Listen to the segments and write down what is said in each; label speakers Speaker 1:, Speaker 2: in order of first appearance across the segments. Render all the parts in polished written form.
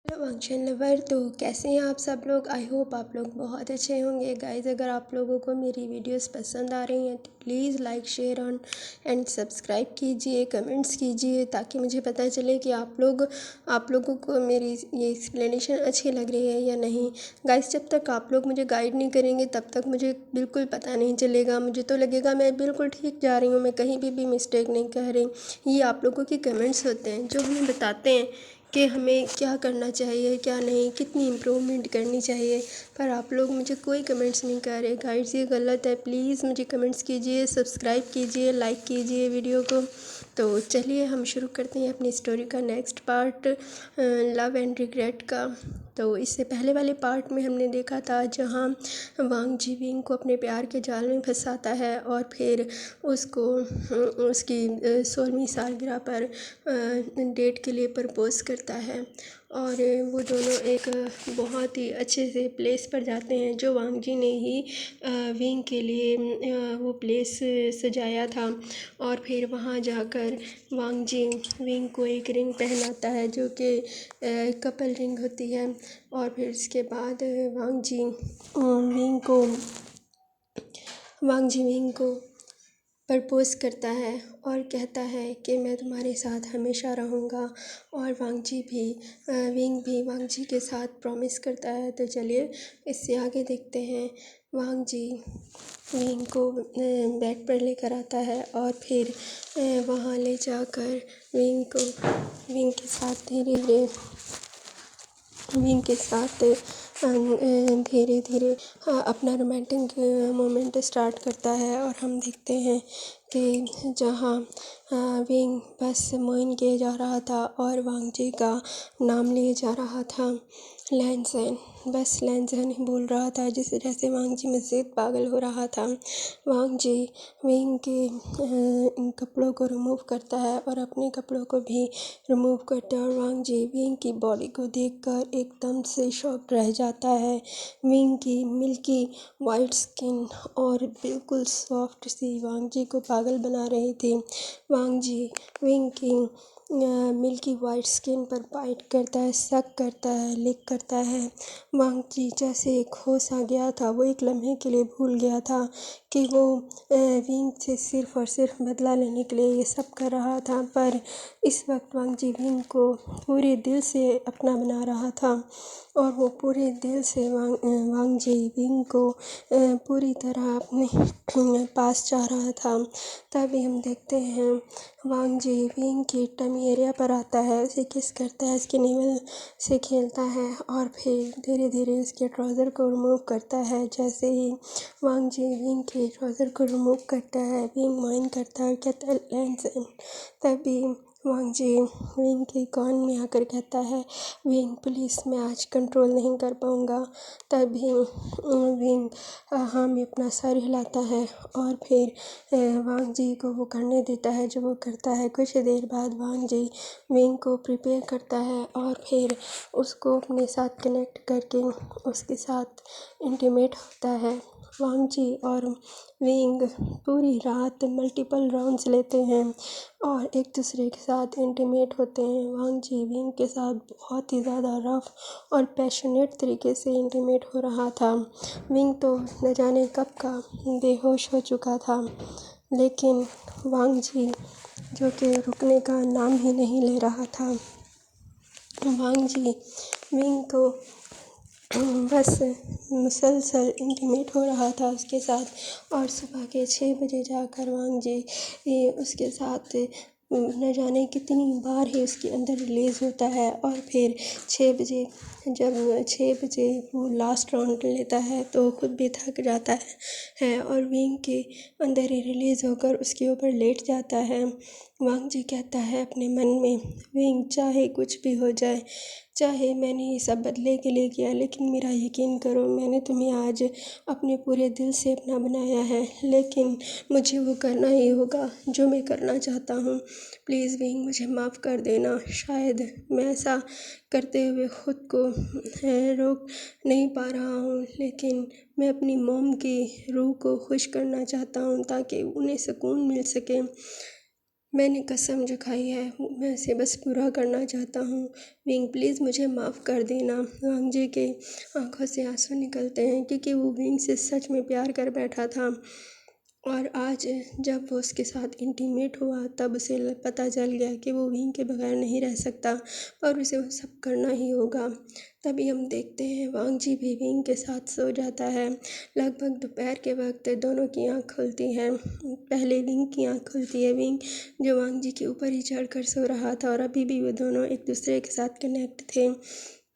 Speaker 1: Hello function lover. तो कैसे हैं आप सब लोग। आई होप आप लोग बहुत अच्छे होंगे। गाइज़, अगर आप लोगों को मेरी वीडियोस पसंद आ रही हैं तो please like share on and subscribe कीजिए, कमेंट्स कीजिए, ताकि मुझे पता चले कि आप लोगों को मेरी ये एक्सप्लेनेशन अच्छी लग रही है या नहीं। गाइज़, जब तक आप लोग मुझे गाइड नहीं करेंगे तब तक मुझे बिल्कुल पता नहीं चलेगा। मुझे तो लगेगा मैं बिल्कुल ठीक जा रही हूँ, मैं कहीं भी मिस्टेक नहीं कर रही। ये आप लोगों के कमेंट्स होते हैं जो हमें बताते हैं कि हमें क्या करना चाहिए, क्या नहीं, कितनी इम्प्रूवमेंट करनी चाहिए। पर आप लोग मुझे कोई कमेंट्स नहीं कर रहे। गाइड्स, ये गलत है। प्लीज़ मुझे कमेंट्स कीजिए, सब्सक्राइब कीजिए, लाइक कीजिए वीडियो को। तो चलिए हम शुरू करते हैं अपनी स्टोरी का next part, love and regret का। तो इससे पहले वाले पार्ट में हमने देखा था जहाँ वांग जीविंग को अपने प्यार के जाल में फंसाता है और फिर उसको उसकी 16वीं सालगिरह पर डेट के लिए प्रपोज़ करता है। और वो दोनों एक बहुत ही अच्छे से प्लेस पर जाते हैं जो वांग जी ने ही विंग के लिए वो प्लेस सजाया था। और फिर वहाँ जाकर वांग जी विंग को एक रिंग पहनाता है जो कि कपल रिंग होती है। और फिर उसके बाद वांग जी विंग को प्रपोज़ करता है और कहता है कि मैं तुम्हारे साथ हमेशा रहूँगा। और विंग भी वांग जी के साथ प्रॉमिस करता है। तो चलिए इससे आगे देखते हैं। वांग जी विंग को बेड पर लेकर आता है और फिर वहाँ ले जाकर विंग के साथ धीरे धीरे अपना रोमांटिक मोमेंट स्टार्ट करता है। और हम देखते हैं कि जहाँ विंग बस मोइन किए जा रहा था और वांग जी का नाम लिए जा रहा था, लैनसेन। बस लैनसेन ही बोल रहा था, जिस वजह से वांग जी मज़ीद पागल हो रहा था। वांग जी विंग के कपड़ों को रिमूव करता है और अपने कपड़ों को भी रिमूव करता है। और वांग जी विंग की बॉडी को देखकर एकदम से शॉक्ड रह जाता है। विंग की मिल्की वाइट स्किन और बिल्कुल सॉफ्ट सी वांग जी को पागल बना रही थी। वांग जी विंग की मिल्की वाइट स्किन पर बाइट करता है, सक करता है, लिक करता है। वांग जी जैसे एक होश आ गया था। वो एक लम्हे के लिए भूल गया था कि वो विंग से सिर्फ़ और सिर्फ बदला लेने के लिए ये सब कर रहा था। पर इस वक्त वांग जी विंग को पूरे दिल से अपना बना रहा था और वो पूरे दिल से वांग जी विंग को पूरी तरह अपने पास चाह रहा था। तभी हम देखते हैं वांग जी विंग की टमी एरिया पर आता है, उसे किस करता है, उसके नेवल से खेलता है और फिर धीरे धीरे उसके ट्राउज़र को रिमूव करता है। जैसे ही वांग जी विंग के ट्राउज़र को रिमूव करता है, विंग माइन करता है, कहता है लैनसेन। तभी वांग जी विंग के कान में आकर कहता है, विंग प्लीज़, मैं आज कंट्रोल नहीं कर पाऊँगा। तभी विंग हाँ में अपना सर हिलाता है और फिर वांग जी को वो करने देता है जो वो करता है। कुछ देर बाद वांग जी विंग को प्रिपेयर करता है और फिर उसको अपने साथ कनेक्ट करके उसके साथ इंटीमेट होता है। वांग जी और विंग पूरी रात मल्टीपल राउंड्स लेते हैं और एक दूसरे के साथ इंटीमेट होते हैं। वांग जी विंग के साथ बहुत ही ज़्यादा रफ़ और पैशनेट तरीके से इंटीमेट हो रहा था। विंग तो न जाने कब का बेहोश हो चुका था, लेकिन वांग जी जो कि रुकने का नाम ही नहीं ले रहा था। वांग जी विंग को बस मुसलसल इंटीमेट हो रहा था उसके साथ। और सुबह के 6 बजे जाकर वांग जी उसके साथ न जाने कितनी बार ही उसके अंदर रिलीज़ होता है। और फिर 6 बजे वो लास्ट राउंड लेता है तो खुद भी थक जाता है और विंग के अंदर ही रिलीज़ होकर उसके ऊपर लेट जाता है। वांग जी कहता है अपने मन में, विंग चाहे कुछ भी हो जाए, चाहे मैंने ये सब बदले के लिए किया, लेकिन मेरा यकीन करो, मैंने तुम्हें आज अपने पूरे दिल से अपना बनाया है, लेकिन मुझे वो करना ही होगा जो मैं करना चाहता हूँ। प्लीज़ विंग, मुझे माफ़ कर देना। शायद मैं ऐसा करते हुए ख़ुद को रोक नहीं पा रहा हूँ, लेकिन मैं अपनी मॉम की रूह को खुश करना चाहता हूँ ताकि उन्हें सुकून मिल सके। मैंने कसम जो खाई है मैं उसे बस पूरा करना चाहता हूँ। विंग प्लीज़ मुझे माफ़ कर देना। वांगजी के आंखों से आंसू निकलते हैं क्योंकि वो विंग से सच में प्यार कर बैठा था और आज जब वो उसके साथ इंटीमेट हुआ तब उसे पता चल गया कि वो विंग के बगैर नहीं रह सकता और उसे वो सब करना ही होगा। तभी हम देखते हैं वांगजी भी विंग के साथ सो जाता है। लगभग दोपहर के वक्त दोनों की आँख खुलती हैं। पहले विंग की आँख खुलती है। विंग जो वांगजी के ऊपर ही चढ़कर सो रहा था और अभी भी वो दोनों एक दूसरे के साथ कनेक्ट थे।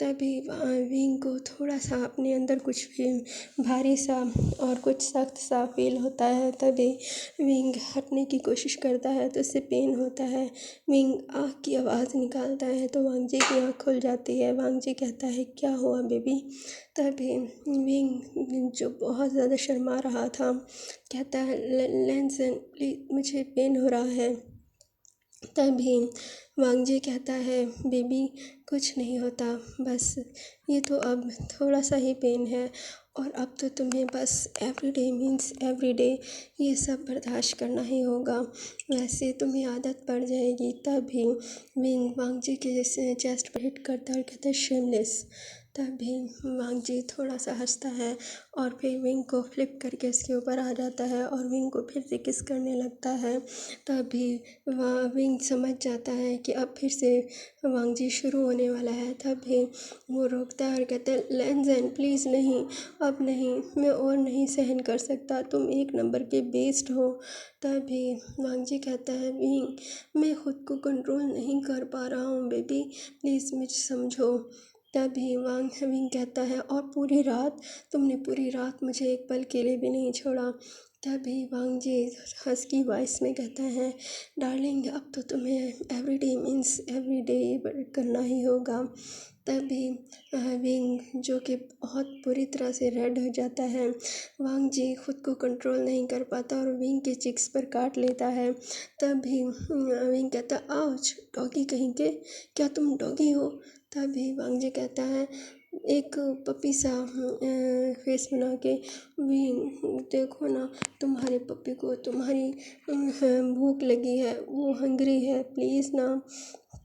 Speaker 1: तभी विंग को थोड़ा सा अपने अंदर कुछ भारी सा और कुछ सख्त सा फील होता है। तभी विंग हटने की कोशिश करता है तो उससे पेन होता है। विंग आह की आवाज़ निकालता है तो वांगजी की आँख खुल जाती है। वांगजी कहता है क्या हुआ बेबी। तभी विंग जो बहुत ज़्यादा शर्मा रहा था कहता है लेंसन प्लीज़ मुझे पेन हो रहा है। तभी वांगजी कहता है बेबी कुछ नहीं होता, बस ये तो अब थोड़ा सा ही पेन है और अब तो तुम्हें बस एवरीडे मीन्स एवरीडे ये सब बर्दाश्त करना ही होगा, वैसे तुम्हें आदत पड़ जाएगी। तभी विंग वांगजी के जैसे चेस्ट पर हिट करता है और कहता है शेमलेस। तभी वांगजी थोड़ा सा हंसता है और फिर विंग को फ्लिप करके उसके ऊपर आ जाता है और विंग को फिर से किस करने लगता है। तभी विंग समझ जाता है कि अब फिर से वांगजी शुरू होने वाला है। तभी वो रोकता है और कहता है लेंजन प्लीज़ नहीं, अब नहीं, मैं और नहीं सहन कर सकता, तुम एक नंबर के बेस्ट हो। तभी वांगजी कहता है विंग मैं खुद को कंट्रोल नहीं कर पा रहा हूँ बेबी, प्लीज़ मुझे समझो। तभी विंग कहता है और पूरी रात तुमने पूरी रात मुझे एक पल के लिए भी नहीं छोड़ा। तभी वांगजी हस्की वॉइस में कहता है डार्लिंग अब तो तुम्हें एवरीडे मीन्स एवरीडे करना ही होगा। तभी विंग जो कि बहुत बुरी तरह से रेड हो जाता है। वांगजी खुद को कंट्रोल नहीं कर पाता और विंग के चिक्स पर काट लेता है। तभी विंग कहता है आउच डॉगी कहीं के, क्या तुम डॉगी हो। तभी वांगजी कहता है एक पपी सा फेस बना के विंग देखो ना तुम्हारे पप्पी को तुम्हारी भूख लगी है, वो हंग्री है, प्लीज़ ना।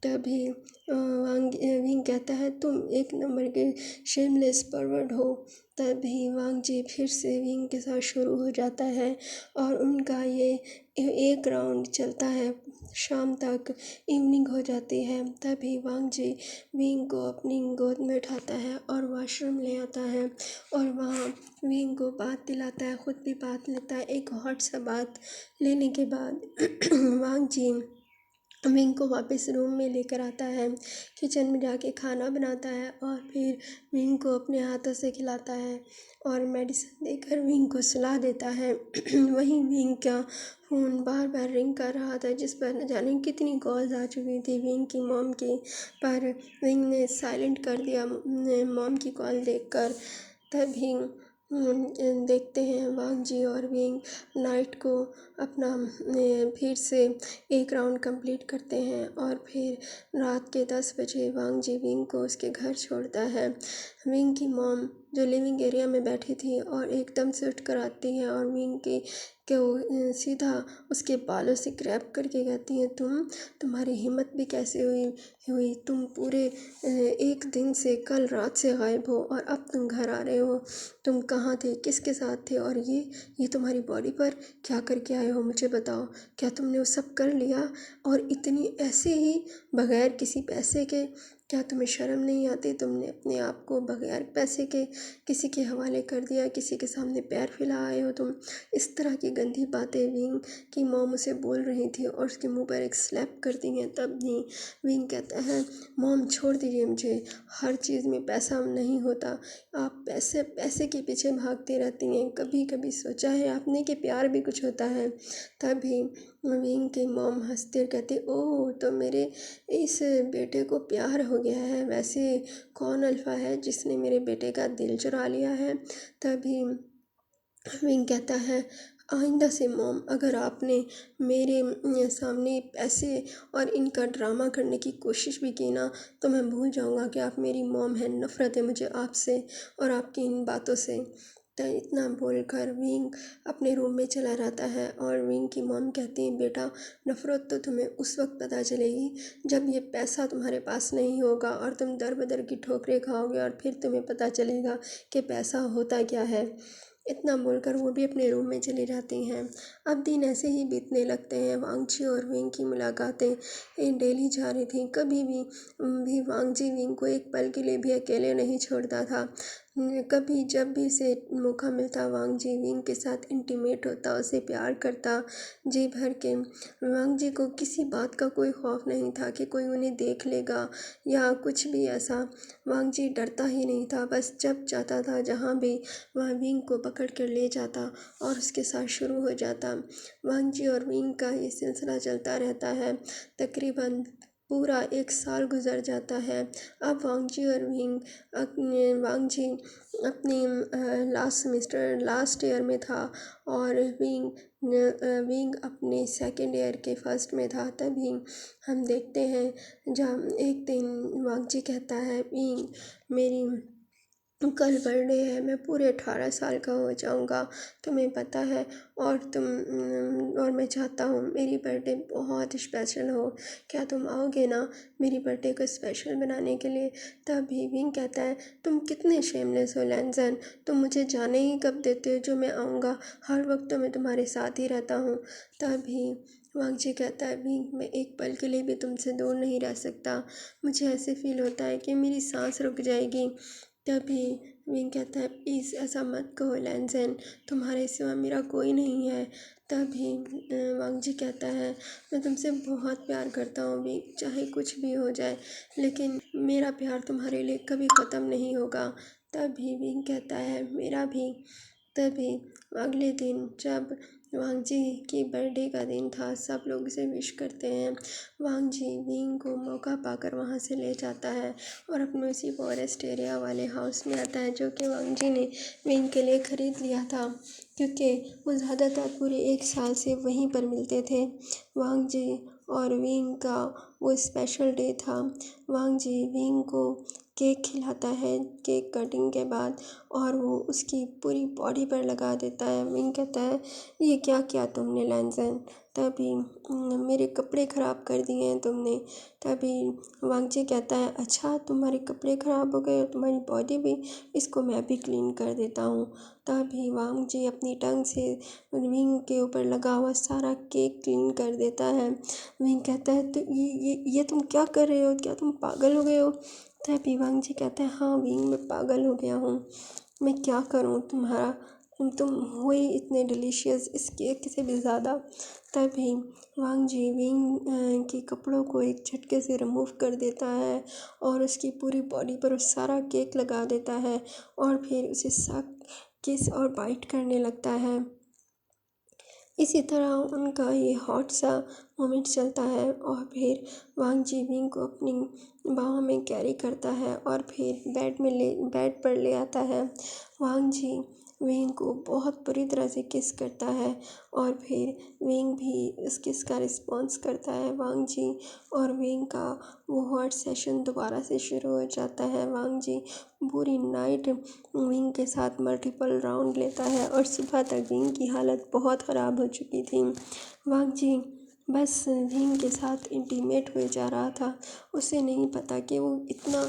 Speaker 1: तभी विंग कहता है तुम एक नंबर के शेमलेस परवर्ड हो। तभी वांगजी फिर से विंग के साथ शुरू हो जाता है और उनका ये एक राउंड चलता है, शाम तक इवनिंग हो जाती है। तभी वांगजी विंग को अपनी गोद में उठाता है और वॉशरूम ले आता है और वहाँ विंग को बात दिलाता है, खुद भी बात लेता है। एक हॉट सा बात लेने के बाद वांगजी विंग को वापस रूम में लेकर आता है, किचन में जाके खाना बनाता है और फिर विंग को अपने हाथों से खिलाता है और मेडिसिन देकर विंग को सुला देता है। वहीं विंग का फ़ोन बार बार रिंग कर रहा था जिस पर न जाने कितनी कॉल्स आ चुकी थी विंग की मॉम की, पर विंग ने साइलेंट कर दिया मॉम की कॉल देखकर। तभी देखते हैं वांगजी और विंग नाइट को अपना फिर से एक राउंड कंप्लीट करते हैं और फिर रात के 10 बजे वांगजी विंग को उसके घर छोड़ता है। विंग की मॉम जो लिविंग एरिया में बैठी थी और एकदम से उठ कर आती है और विंग की को सीधा उसके बालों से ग्रैब करके कहती हैं तुम्हारी हिम्मत भी कैसे हुई, तुम पूरे एक दिन से कल रात से गायब हो और अब तुम घर आ रहे हो, तुम कहाँ थे, किसके साथ थे और ये तुम्हारी बॉडी पर क्या करके आए हो, मुझे बताओ, क्या तुमने वो सब कर लिया और इतनी ऐसे ही बगैर किसी पैसे के, क्या तुम्हें शर्म नहीं आती, तुमने अपने आप को बगैर पैसे के किसी के हवाले कर दिया, किसी के सामने पैर फैला आए हो तुम। इस तरह की गंदी बातें विंग की मॉम उसे बोल रही थी और उसके मुंह पर एक स्लैप करती हैं। तब भी विंग कहता है मॉम छोड़ दीजिए मुझे, हर चीज़ में पैसा नहीं होता, आप पैसे पैसे के पीछे भागती रहती हैं, कभी कभी सोचा है आपने कि प्यार भी कुछ होता है। तभी विंग की मॉम हंसते और कहती ओह तो मेरे इस बेटे को प्यार हो गया है, वैसे कौन अल्फ़ा है जिसने मेरे बेटे का दिल चुरा लिया है। तभी विंग कहता है आइंदा से मॉम अगर आपने मेरे सामने पैसे और इनका ड्रामा करने की कोशिश भी की ना तो मैं भूल जाऊंगा कि आप मेरी मॉम हैं, नफ़रत है मुझे आपसे और आपकी इन बातों से। तो इतना बोलकर विंग अपने रूम में चला जाता है और विंग की मॉम कहती है, बेटा नफ़रत तो तुम्हें उस वक्त पता चलेगी जब ये पैसा तुम्हारे पास नहीं होगा और तुम दर बदर की ठोकरें खाओगे और फिर तुम्हें पता चलेगा कि पैसा होता क्या है। इतना बोलकर वो भी अपने रूम में चली जाती हैं। अब दिन ऐसे ही बीतने लगते हैं। वांगजी और विंग की मुलाकातें डेली जा रही थी। कभी भी वांगजी विंग को एक पल के लिए भी अकेले नहीं छोड़ता था। कभी जब भी उसे मौका मिलता वांगजी विंग के साथ इंटीमेट होता, उसे प्यार करता जी भर के। वांगजी को किसी बात का कोई खौफ नहीं था कि कोई उन्हें देख लेगा या कुछ भी ऐसा। वांगजी डरता ही नहीं था, बस जब चाहता था जहाँ भी वह विंग को पकड़ कर ले जाता और उसके साथ शुरू हो जाता। वांगजी और विंग का ये सिलसिला चलता रहता है। तकरीबन पूरा 1 साल गुजर जाता है। अब वांगजी अपनी लास्ट ईयर में था और विंग अपने सेकेंड ईयर के फर्स्ट में था। तभी हम देखते हैं जब एक दिन वांगजी कहता है, विंग मेरी कल बर्थडे है, मैं पूरे 18 साल का हो जाऊंगा, तुम्हें पता है। और मैं चाहता हूँ मेरी बर्थडे बहुत स्पेशल हो, क्या तुम आओगे ना मेरी बर्थडे को स्पेशल बनाने के लिए। तभी विंग कहता है, तुम कितने शेमलेस हो लैंसन, तुम मुझे जाने ही कब देते हो जो मैं आऊँगा, हर वक्त तो मैं तुम्हारे साथ ही रहता हूँ। तभी वांगजी कहता है, विंग मैं एक पल के लिए भी तुमसे दूर नहीं रह सकता, मुझे ऐसे फील होता है कि मेरी सांस रुक जाएगी। तभी विंग कहता है, प्लीज़ ऐसा मत कहो लैंसन, तुम्हारे सिवा मेरा कोई नहीं है। तभी वांगजी कहता है, मैं तुमसे बहुत प्यार करता हूँ विंग, चाहे कुछ भी हो जाए, लेकिन मेरा प्यार तुम्हारे लिए कभी ख़त्म नहीं होगा। तभी विंग कहता है, मेरा भी। तभी अगले दिन जब वांगजी की बर्थडे का दिन था, सब लोग उसे विश करते हैं। वांगजी विंग को मौका पाकर वहाँ से ले जाता है और अपने उसी फॉरेस्ट एरिया वाले हाउस में आता है जो कि वांगजी ने विंग के लिए ख़रीद लिया था, क्योंकि वो ज़्यादातर पूरे 1 साल से वहीं पर मिलते थे। वांगजी और विंग का वो स्पेशल डे था। वांगजी विंग को केक खिलाता है केक कटिंग के बाद और वो उसकी पूरी बॉडी पर लगा देता है। विंग कहता है, ये क्या किया तुमने लैंसन, तभी मेरे कपड़े ख़राब कर दिए हैं तुमने। तभी वांगजी कहता है, अच्छा तुम्हारे कपड़े ख़राब हो गए और तुम्हारी बॉडी भी, इसको मैं भी क्लीन कर देता हूँ। तभी वांगजी अपनी टंग से विंग के ऊपर लगा हुआ सारा केक क्लीन कर देता है। विंग कहता है, तो ये तुम क्या कर रहे हो, क्या तुम पागल हो गए हो। तभी वांगजी कहता है, हाँ विंग मैं पागल हो गया हूँ, मैं क्या करूँ, तुम हो ही इतने डिलीशियस इस केक से भी ज़्यादा। तभी वांगजी विंग के कपड़ों को एक झटके से रिमूव कर देता है और उसकी पूरी बॉडी पर सारा केक लगा देता है और फिर उसे सक किस और बाइट करने लगता है। इसी तरह उनका ये हॉट सा मोमेंट चलता है और फिर वांगजी विंग को अपनी बाहों में कैरी करता है और फिर बेड पर ले आता है। वांगजी विंग को बहुत बुरी तरह से किस करता है और फिर विंग भी उस किस का रिस्पॉन्स करता है। वांगजी और विंग का वो हॉट सेशन दोबारा से शुरू हो जाता है। वांगजी पूरी नाइट विंग के साथ मल्टीपल राउंड लेता है और सुबह तक विंग की हालत बहुत ख़राब हो चुकी थी। वांगजी बस विंग के साथ इंटीमेट हुए जा रहा था, उसे नहीं पता कि वो इतना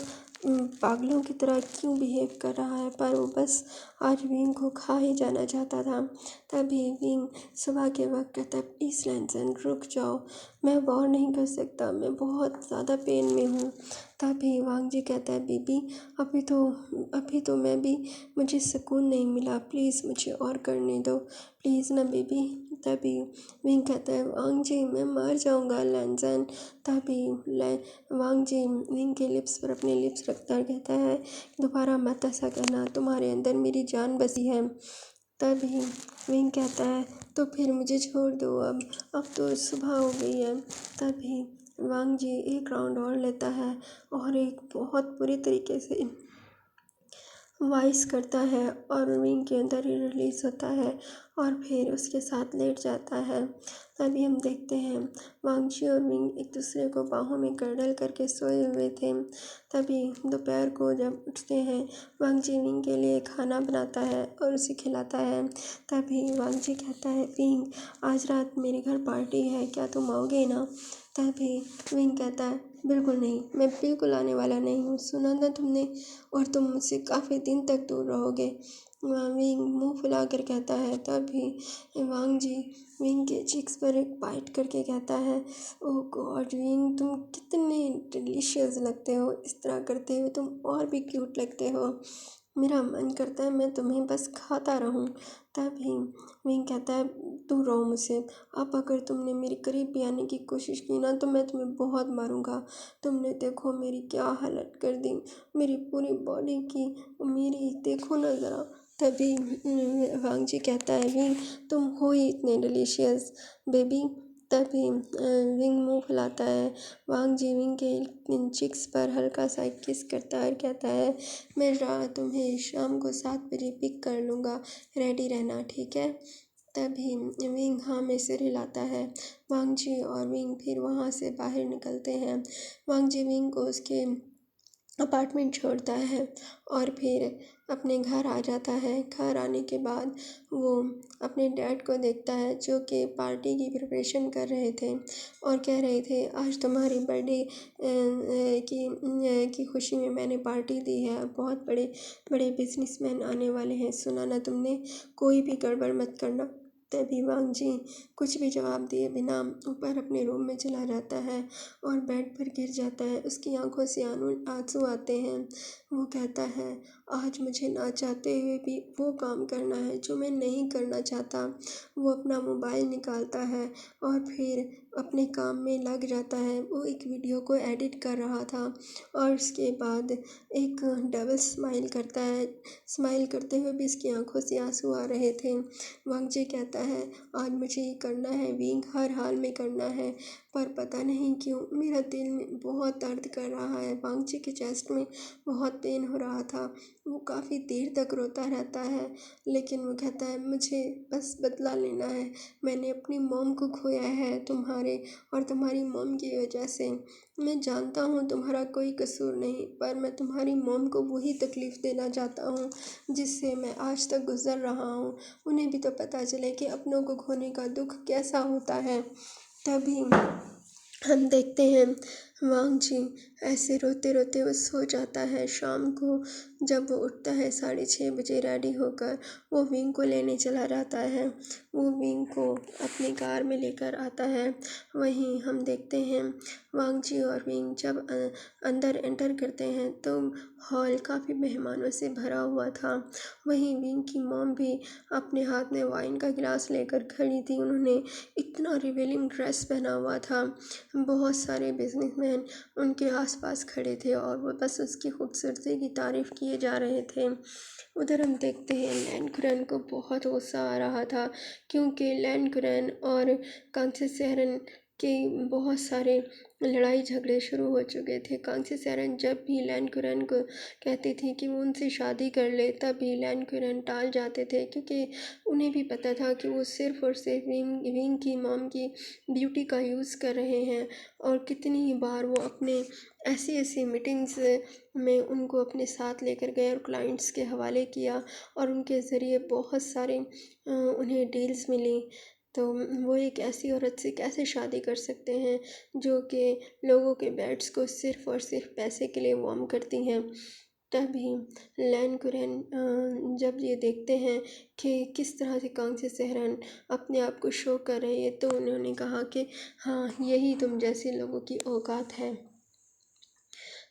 Speaker 1: पागलों की तरह क्यों बिहेव कर रहा है, पर वो बस आज विंग को खा ही जाना चाहता था। तभी विंग सुबह के वक्त कहता है, प्लीज़ लैंसन रुक जाओ, मैं वॉर नहीं कर सकता, मैं बहुत ज़्यादा पेन में हूँ। तभी वांगजी कहता है, बेबी अभी तो मुझे सुकून नहीं मिला, प्लीज़ मुझे और करने दो, प्लीज़ ना बेबी। तभी विंग कहता है, वांगजी मैं मर जाऊँगा लैंसन। तभी वांगजी विंग के लिप्स पर अपने लिप्स रखता कहता है, दोबारा मत ऐसा करना, तुम्हारे अंदर मेरी जान बसी है। तभी विंग कहता है, तो फिर मुझे छोड़ दो, अब तो सुबह हो गई है। तभी वांगजी एक राउंड और लेता है और एक बहुत बुरी तरीके से वॉइस करता है और विंग के अंदर ही रिलीज़ होता है और फिर उसके साथ लेट जाता है। तभी हम देखते हैं वांगजी और विंग एक दूसरे को बाहों में करडल करके सोए हुए थे। तभी दोपहर को जब उठते हैं, वांगजी विंग के लिए खाना बनाता है और उसे खिलाता है। तभी वांगजी कहता है, विंग आज रात मेरे घर पार्टी है, क्या तुम आओगे ना? तभी विंग कहता है, बिल्कुल नहीं, मैं बिल्कुल आने वाला नहीं हूँ। सुना ना तुमने, और तुम मुझसे काफ़ी दिन तक दूर रहोगे। विंग मुंह फुलाकर कहता है। तभी वांगजी विंग के चिक्स पर एक बाइट करके कहता है, ओह गॉड विंग, तुम कितने डिलीशियस लगते हो, इस तरह करते हुए तुम और भी क्यूट लगते हो। मेरा मन करता है मैं तुम्हें बस खाता रहूं। तभी विंग कहता है, दूर रहो मुझसे। अब अगर तुमने मेरे करीब भी आने की कोशिश की ना तो मैं तुम्हें बहुत मारूंगा। तुमने देखो मेरी क्या हालत कर दी, मेरी पूरी बॉडी की, मेरी देखो ना ज़रा। तभी वांगजी कहता है, विंग तुम हो ही इतने डिलीशियस बेबी। तभी विंग मुंह फुलाता है। वांगजी विंग के चिक्स पर हल्का सा किस करता है और कहता है, मैं तुम्हें शाम को 7 बजे पिक कर लूँगा, रेडी रहना, ठीक है? तभी विंग हाँ में सिर हिलाता है। वांगजी और विंग फिर वहाँ से बाहर निकलते हैं। वांगजी विंग को उसके अपार्टमेंट छोड़ता है और फिर अपने घर आ जाता है। घर आने के बाद वो अपने डैड को देखता है जो कि पार्टी की प्रिपरेशन कर रहे थे और कह रहे थे, आज तुम्हारी बर्थडे की खुशी में मैंने पार्टी दी है, बहुत बड़े बड़े बिजनेसमैन आने वाले हैं, सुना ना तुमने, कोई भी गड़बड़ मत करना। तभी वांगजी कुछ भी जवाब दिए बिना ऊपर अपने रूम में चला जाता है और बेड पर गिर जाता है। उसकी आंखों से आंसू आते हैं। वो कहता है, आज मुझे ना चाहते हुए भी वो काम करना है जो मैं नहीं करना चाहता। वो अपना मोबाइल निकालता है और फिर अपने काम में लग जाता है। वो एक वीडियो को एडिट कर रहा था और उसके बाद एक डबल स्माइल करता है। स्माइल करते हुए भी इसकी आंखों से आंसू आ रहे थे। वांगजी कहता है, आज मुझे ये करना है विंग, हर हाल में करना है, पर पता नहीं क्यों मेरा दिल में बहुत दर्द कर रहा है। वांगजी के चेस्ट में बहुत पेन हो रहा था। वो काफ़ी देर तक रोता रहता है, लेकिन वो कहता है, मुझे बस बदला लेना है। मैंने अपनी मॉम को खोया है तुम्हारे और तुम्हारी मॉम की वजह से। मैं जानता हूँ तुम्हारा कोई कसूर नहीं, पर मैं तुम्हारी मॉम को वही तकलीफ़ देना चाहता हूँ जिससे मैं आज तक गुज़र रहा हूँ। उन्हें भी तो पता चले कि अपनों को खोने का दुख कैसा होता है। तभी हम देखते हैं वांगजी ऐसे रोते रोते वो सो जाता है। शाम को जब वो उठता है 6:30 बजे रेडी होकर, वो विंग को लेने चला जाता है। वो विंग को अपनी कार में लेकर आता है। वहीं हम देखते हैं वांगजी और विंग जब अंदर एंटर करते हैं तो हॉल काफ़ी मेहमानों से भरा हुआ था। वहीं विंग की मॉम भी अपने हाथ में वाइन का गिलास लेकर खड़ी थी। उन्होंने इतना रिवीलिंग ड्रेस पहना हुआ था। बहुत सारे बिजनेसमैन उनके आसपास खड़े थे और वो बस उसकी खूबसूरती की तारीफ़ किए जा रहे थे। उधर हम देखते हैं लैन कुरैन को बहुत गुस्सा आ रहा था, क्योंकि लैन कुरैन और कांस्य सहरन के बहुत सारे लड़ाई झगड़े शुरू हो चुके थे। कांस्य सहरन जब भी लैन कुरैन को कहती थी कि वो उनसे शादी कर ले, तभी लैन कुरैन टाल जाते थे, क्योंकि उन्हें भी पता था कि वो सिर्फ़ और सिर्फ विंग की मॉम की ब्यूटी का यूज़ कर रहे हैं। और कितनी ही बार वो अपने ऐसी ऐसी मीटिंग्स में उनको अपने साथ लेकर गए और क्लाइंट्स के हवाले किया और उनके ज़रिए बहुत सारे उन्हें डील्स मिली। तो वो एक ऐसी औरत से कैसे शादी कर सकते हैं जो कि लोगों के बेड्स को सिर्फ़ और सिर्फ पैसे के लिए वार्म करती हैं। तभी लैन कुरैन जब ये देखते हैं कि किस तरह से कांस्य सहरन अपने आप को शो कर रही है, तो उन्होंने कहा कि हाँ, यही तुम जैसे लोगों की औकात है।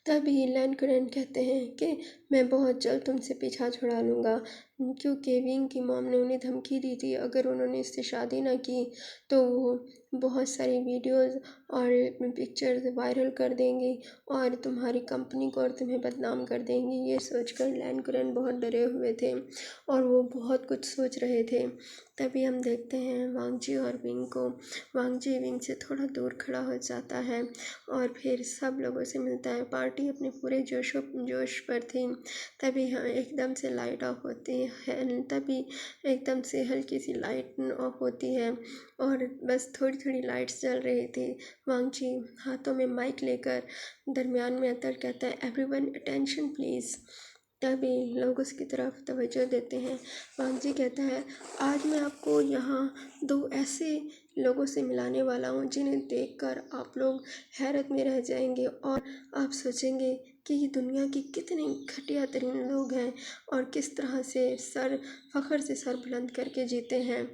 Speaker 1: तभी लैन कुरैन कहते हैं कि मैं बहुत जल्द तुमसे पीछा छुड़ा लूँगा, क्योंकि विंग की मॉम ने उन्हें धमकी दी थी अगर उन्होंने इससे शादी ना की तो वो बहुत सारी वीडियोस और पिक्चर्स वायरल कर देंगी और तुम्हारी कंपनी को और तुम्हें बदनाम कर देंगी। ये सोचकर लैन कुरैन बहुत डरे हुए थे और वो बहुत कुछ सोच रहे थे। तभी हम देखते हैं वांगजी और विंग को। वांगजी विंग से थोड़ा दूर खड़ा हो जाता है और फिर सब लोगों से मिलता है। पार्टी अपने पूरे जोश पर थी। तभी हाँ एकदम से लाइट ऑफ होती है, तभी एकदम से हल्की सी लाइट ऑफ होती है और बस थोड़ी थोड़ी लाइट्स जल रही थी। वांगजी हाथों में माइक लेकर दरमियान में आकर कहता है, एवरीवन अटेंशन प्लीज़। तभी लोग उसकी तरफ तवज्जो देते हैं। वांगजी कहता है, आज मैं आपको यहाँ दो ऐसे लोगों से मिलाने वाला हूँ जिन्हें देखकर आप लोग हैरत में रह जाएंगे और आप सोचेंगे कि ये दुनिया के कितने घटिया तरीन लोग हैं और किस तरह से फ़ख्र से सर बुलंद करके जीते हैं।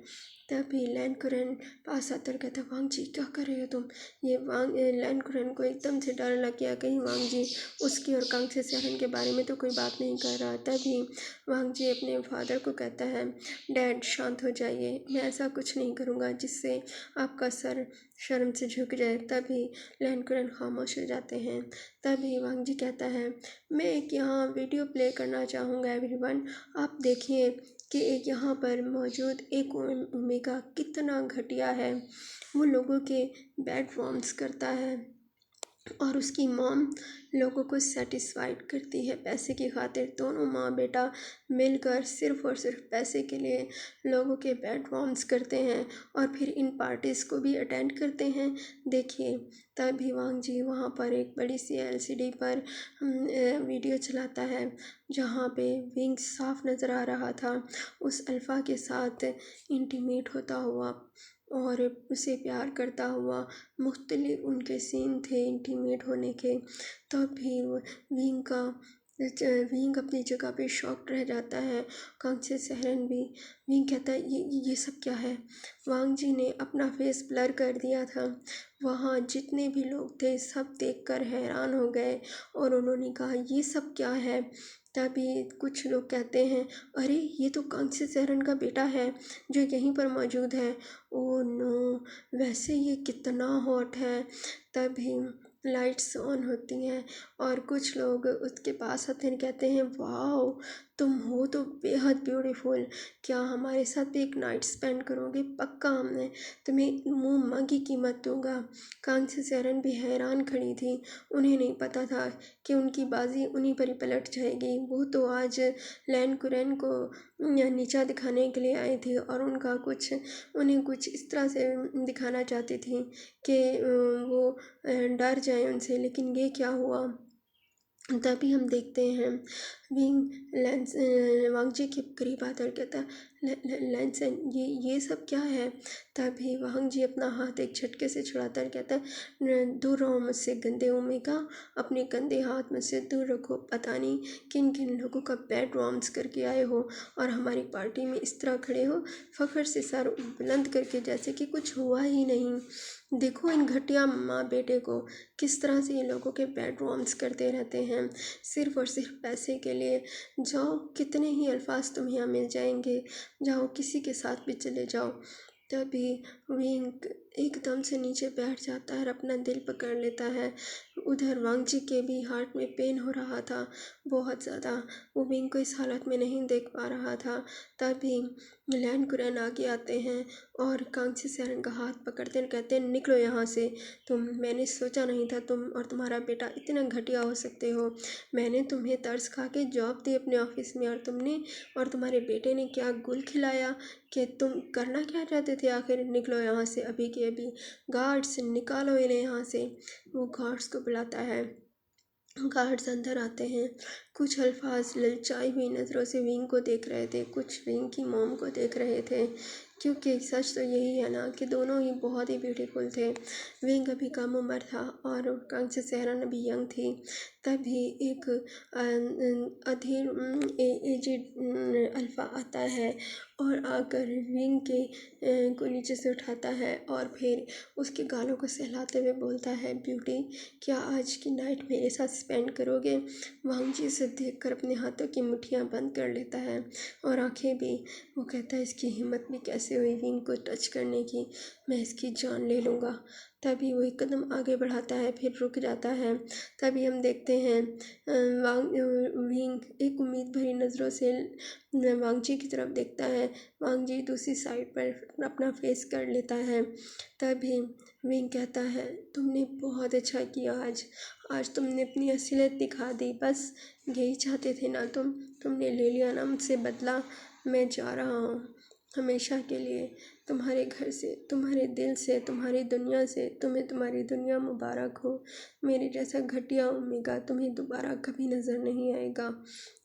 Speaker 1: तभी लैन कुरैन पास आता और कहता, वांगजी क्या कर रहे हो तुम? ये लैन कुरैन को एकदम से डर लग गया, कहीं वांगजी उसकी और कांग्से सेहरन के बारे में तो कोई बात नहीं कर रहा। तभी वांगजी अपने फादर को कहता है, डैड शांत हो जाइए, मैं ऐसा कुछ नहीं करूँगा जिससे आपका सर शर्म से झुक जाए। तभी लैन कुरैन खामोश हो जाते हैं। तभी वांगजी कहता है, मैं एक यहाँ वीडियो प्ले करना चाहूँगा एवरीवन, आप देखिए कि एक यहाँ पर मौजूद एक ओमेगा कितना घटिया है। वो लोगों के बेड वॉर्म्स करता है और उसकी मॉम लोगों को सेटिस्फाइड करती है पैसे की खातिर। दोनों माँ बेटा मिलकर सिर्फ़ और सिर्फ पैसे के लिए लोगों के बेड वॉर्म्स करते हैं और फिर इन पार्टीज़ को भी अटेंड करते हैं। देखिए तभी वांगजी वहाँ पर एक बड़ी सी एलसीडी पर वीडियो चलाता है जहाँ पे विंग साफ नज़र आ रहा था उस अल्फ़ा के साथ इंटीमेट होता हुआ और उसे प्यार करता हुआ। मुख्तलिफ उनके सीन थे इंटीमेट होने के। तभी विंग अपनी जगह पे शॉक्ड रह जाता है। कांग्से सेहरन भी। विंग कहता है, ये सब क्या है? वांगजी ने अपना फेस ब्लर कर दिया था। वहाँ जितने भी लोग थे सब देखकर हैरान हो गए और उन्होंने कहा, ये सब क्या है? तभी कुछ लोग कहते हैं, अरे ये तो कांग्से सेहरन का बेटा है जो यहीं पर मौजूद है। ओह नो, वैसे ये कितना हॉट है। तभी लाइट्स ऑन होती हैं और कुछ लोग उसके पास आते हैं, कहते हैं, वाओ तुम हो तो बेहद ब्यूटीफुल, क्या हमारे साथ एक नाइट स्पेंड करोगे? पक्का हमने तुम्हें मुँह मांगी कीमत दूंगा। कांग्से सेहरन भी हैरान खड़ी थी। उन्हें नहीं पता था कि उनकी बाजी उन्हीं पर ही पलट जाएगी। वो तो आज लैन कुरैन को नीचा दिखाने के लिए आई थी और उन्हें कुछ इस तरह से दिखाना चाहती थी कि वो डर जाए उनसे। लेकिन ये क्या हुआ? तभी हम देखते हैं वांगजी के करीब आता और कहता है, लैंसन ये सब क्या है? तभी वांगजी अपना हाथ एक झटके से छुड़ाता और कहता है, दूर रहो मुझसे गंदे ओमेगा, अपने गंदे हाथ मुझसे दूर रखो। पता नहीं किन किन लोगों का बेड वॉर्म्स करके आए हो और हमारी पार्टी में इस तरह खड़े हो फ़ख्र से सर बुलंद करके, जैसे कि कुछ हुआ ही नहीं। देखो इन घटिया माँ बेटे को, किस तरह से ये लोगों के बेड वॉर्म्स करते रहते हैं सिर्फ़ और सिर्फ पैसे के लिए। जाओ, कितने ही अल्फाज तुम्हें यहाँ मिल जाएंगे, जाओ किसी के साथ भी चले जाओ। तभी विंग एकदम से नीचे बैठ जाता है और अपना दिल पकड़ लेता है। उधर वांगजी के भी हार्ट में पेन हो रहा था बहुत ज़्यादा। वो विंग को इस हालत में नहीं देख पा रहा था। तभी लैन कुरैन आगे आते हैं और कांग्से सेहरन का हाथ पकड़ते हैं, कहते हैं, निकलो यहाँ से। मैंने सोचा नहीं था तुम और तुम्हारा बेटा इतना घटिया हो सकते हो। मैंने तुम्हें तरस खा के जॉब दी अपने ऑफिस में और तुमने और तुम्हारे बेटे ने क्या गुल खिलाया कि तुम करना क्या चाहते थे आखिर? निकलो यहाँ से अभी के अभी, गार्ड्स निकालो इन्हें यहाँ से। वो गार्ड्स को बुलाता है। गार्ड्स अंदर आते हैं। कुछ अल्फाज ललचाई हुई नज़रों से विंग को देख रहे थे, कुछ विंग की मॉम को देख रहे थे, क्योंकि सच तो यही है ना कि दोनों ही बहुत ही ब्यूटीफुल थे। विंग अभी कम उम्र था और कांग्से सेहरन अभी यंग थी। तभी एक अधीर एजिड अल्फ़ा आता है और आकर विंग के को नीचे से उठाता है और फिर उसके गालों को सहलाते हुए बोलता है, ब्यूटी क्या आज की नाइट मेरे साथ स्पेंड करोगे? वांगजी से देखकर अपने हाथों की मुट्ठियाँ बंद कर लेता है और आंखें भी। वो कहता है इसकी हिम्मत भी कैसे हुई विंग को टच करने की, मैं इसकी जान ले लूँगा। तभी वो एक कदम आगे बढ़ाता है, फिर रुक जाता है। तभी हम देखते हैं विंग एक उम्मीद भरी नज़रों से वांगजी की तरफ देखता है। वांगजी दूसरी साइड पर अपना फेस कर लेता है। तभी विंग कहता है तुमने बहुत अच्छा किया आज तुमने अपनी असलियत दिखा दी। बस यही चाहते थे ना तुमने ले लिया ना मुझसे बदला। मैं जा रहा हूँ हमेशा के लिए, तुम्हारे घर से, तुम्हारे दिल से, तुम्हारी दुनिया से। तुम्हें तुम्हारी दुनिया मुबारक हो। मेरे जैसा घटिया ओमेगा तुम्हें दोबारा कभी नज़र नहीं आएगा।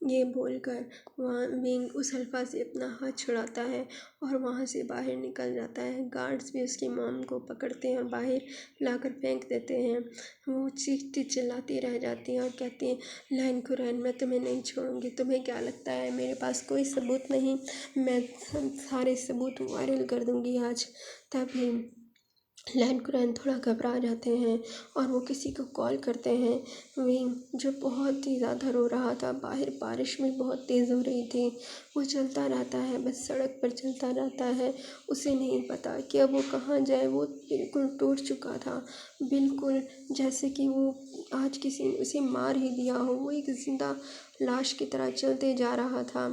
Speaker 1: ये बोलकर वहाँ विंग उस हल्फा से अपना हाथ छुड़ाता है और वहाँ से बाहर निकल जाता है। गार्ड्स भी उसकी मॉम को पकड़ते हैं और बाहर लाकर फेंक देते हैं। वो चीखती चिल्लाती रह जाती हैं और कहती हैं लैन कुरैन मैं तुम्हें नहीं छोड़ूंगी। तुम्हें क्या लगता है मेरे पास कोई सबूत नहीं? मैं सारे सबूत वायरल कर दूंगी आज। तभी लैन कुरैन थोड़ा घबरा जाते हैं और वो किसी को कॉल करते हैं। विंग जो बहुत ही ज़्यादा रो रहा था, बाहर बारिश भी बहुत तेज़ हो रही थी, वो चलता रहता है, बस सड़क पर चलता रहता है। उसे नहीं पता कि अब वो कहाँ जाए। वो बिल्कुल टूट चुका था, बिल्कुल जैसे कि वो आज किसी ने उसे मार ही दिया हो। वो एक जिंदा लाश की तरह चलते जा रहा था।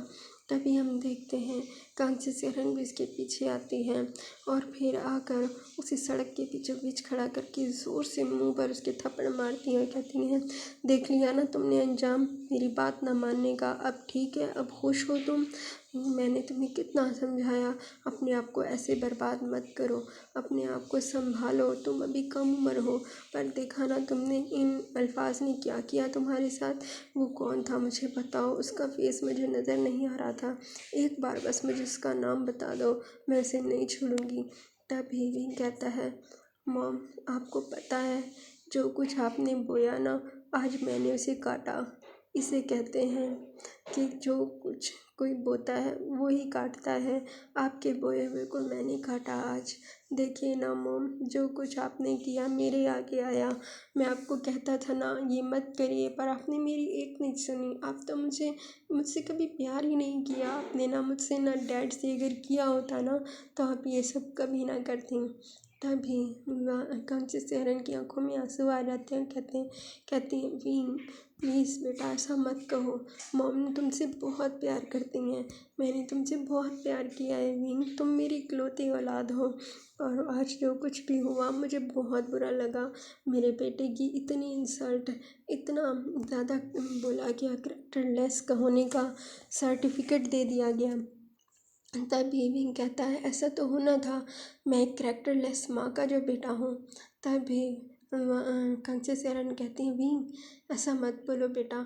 Speaker 1: तभी हम देखते हैं कांचे से रंग भी इसके पीछे आती है और फिर आकर उसे सड़क के बीचों बीच खड़ा करके ज़ोर से मुंह पर उसके थप्पड़ मारती है और कहती हैं देख लिया ना तुमने अंजाम मेरी बात ना मानने का। अब ठीक है, अब खुश हो तुम? मैंने तुम्हें कितना समझाया, अपने आप को ऐसे बर्बाद मत करो, अपने आप को संभालो, तुम अभी कम उम्र हो। पर देखा ना तुमने इन अल्फाज ने क्या किया तुम्हारे साथ। वो कौन था मुझे बताओ, उसका फेस मुझे नज़र नहीं आ रहा था। एक बार बस मुझे उसका नाम बता दो, मैं उसे नहीं छोड़ूंगी। तभी विंग कहता है मॉम आपको पता है जो कुछ आपने बोया ना, आज मैंने उसे काटा। इसे कहते हैं कि जो कुछ कोई बोता है वो ही काटता है। आपके बोए हुए को मैंने काटा आज। देखिए ना मॉम, जो कुछ आपने किया मेरे आगे आया। मैं आपको कहता था ना ये मत करिए, पर आपने मेरी एक नहीं सुनी। आप तो मुझसे कभी प्यार ही नहीं किया आपने, ना मुझसे ना डैड से। अगर किया होता ना तो आप ये सब कभी ना करती। तभी कांची सेहरन की आंखों में आंसू आ जाते हैं। कहती हैं विंग प्लीज़ बेटा ऐसा मत कहो, मॉम तुमसे बहुत प्यार करती हैं, मैंने तुमसे बहुत प्यार किया है विंग, तुम मेरी इकलौती औलाद हो। और आज जो कुछ भी हुआ मुझे बहुत बुरा लगा। मेरे बेटे की इतनी इंसल्ट, इतना ज़्यादा बोला गया, कैरेक्टरलेस होने का सर्टिफिकेट दे दिया गया। तभी विंग कहता है ऐसा तो होना था, मैं एक कैरेक्टरलेस माँ का जो बेटा हूँ। तभी कंचे सेरन कहती हैं विंग ऐसा मत बोलो बेटा,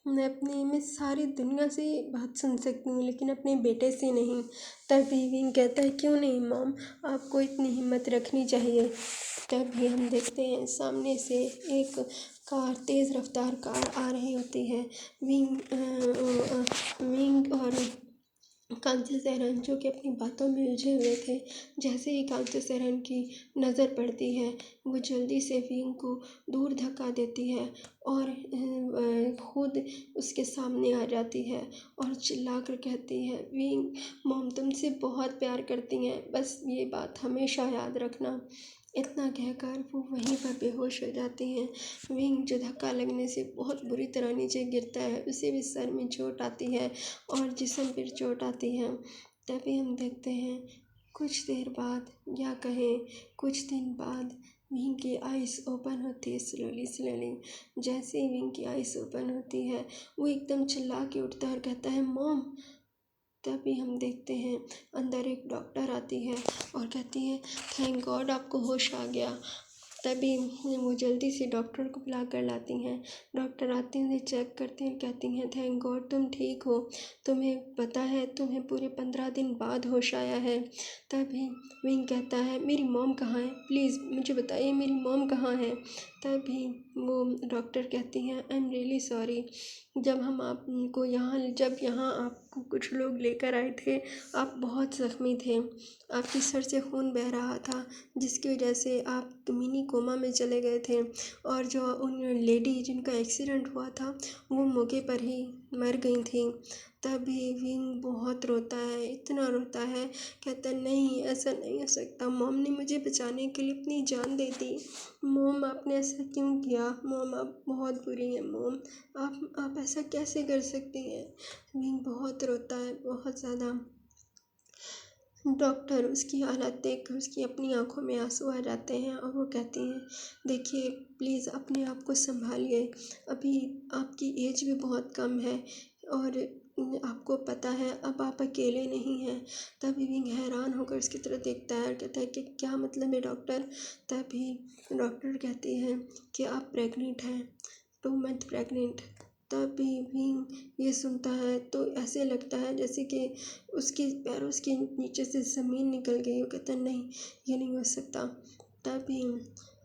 Speaker 1: मैं सारी दुनिया से बात सुन सकती हूँ लेकिन अपने बेटे से नहीं। तभी विंग कहता है क्यों नहीं मॉम, आपको इतनी हिम्मत रखनी चाहिए। तभी हम देखते हैं सामने से एक कार, तेज़ रफ्तार कार आ रही होती है। विंग और कांचे सेहरन जो कि अपनी बातों में उलझे हुए थे, जैसे ही कांचे सेहरन की नज़र पड़ती है वो जल्दी से विंग को दूर धक्का देती है और खुद उसके सामने आ जाती है और चिल्ला कर कहती है विंग मॉम तुमसे बहुत प्यार करती हैं, बस ये बात हमेशा याद रखना। इतना कहकर वो वहीं पर बेहोश हो जाती हैं। विंग जो धक्का लगने से बहुत बुरी तरह नीचे गिरता है, उसे भी सर में चोट आती है और जिस्म पर चोट आती है। तभी हम देखते हैं कुछ देर बाद या कहें कुछ दिन बाद विंग की आइज़ ओपन होती है स्लोली। जैसे ही विंग की आइज़ ओपन होती है वो एकदम चिल्ला के उठता है और कहता है मॉम। तभी हम देखते हैं अंदर एक डॉक्टर आती है और कहती है थैंक गॉड आपको होश आ गया। तभी वो जल्दी से डॉक्टर को बुला कर लाती हैं। डॉक्टर आते हैं, उन्हें चेक करते हैं, कहती हैं थैंक गॉड तुम ठीक हो, तुम्हें पता है तुम्हें पूरे 15 दिन बाद होश आया है। तभी विंग कहता है मेरी मॉम कहाँ है, प्लीज़ मुझे बताइए मेरी मॉम कहाँ है। तभी वो डॉक्टर कहती हैं आई एम रियली सॉरी, जब यहाँ आपको कुछ लोग लेकर आए थे आप बहुत ज़ख्मी थे, आपके सर से खून बह रहा था जिसकी वजह से आप मिनी कोमा में चले गए थे और जो उन लेडी जिनका एक्सीडेंट हुआ था वो मौके पर ही मर गई थी। तभी विंग बहुत रोता है, इतना रोता है, कहता है नहीं ऐसा नहीं हो सकता, मॉम ने मुझे बचाने के लिए अपनी जान दे दी। मॉम आपने ऐसा क्यों किया? मॉम आप बहुत बुरी हैं मॉम, आप ऐसा कैसे कर सकती हैं? विंग बहुत रोता है, बहुत ज़्यादा। डॉक्टर उसकी हालत देखकर उसकी अपनी आंखों में आंसू आ जाते हैं और वो कहती हैं देखिए प्लीज़ अपने आप को संभालिए, अभी आपकी एज भी बहुत कम है और आपको पता है अब आप अकेले नहीं हैं। तभी विंग हैरान होकर उसकी तरफ देखता है और कहता है कि क्या मतलब है डॉक्टर? तभी डॉक्टर कहती हैं कि आप प्रेग्नेंट हैं, 2 मंथ प्रेग्नेंट। तभी विंग ये सुनता है तो ऐसे लगता है जैसे कि उसके पैरों के नीचे से ज़मीन निकल गई। वो कहता है नहीं ये नहीं हो सकता। तभी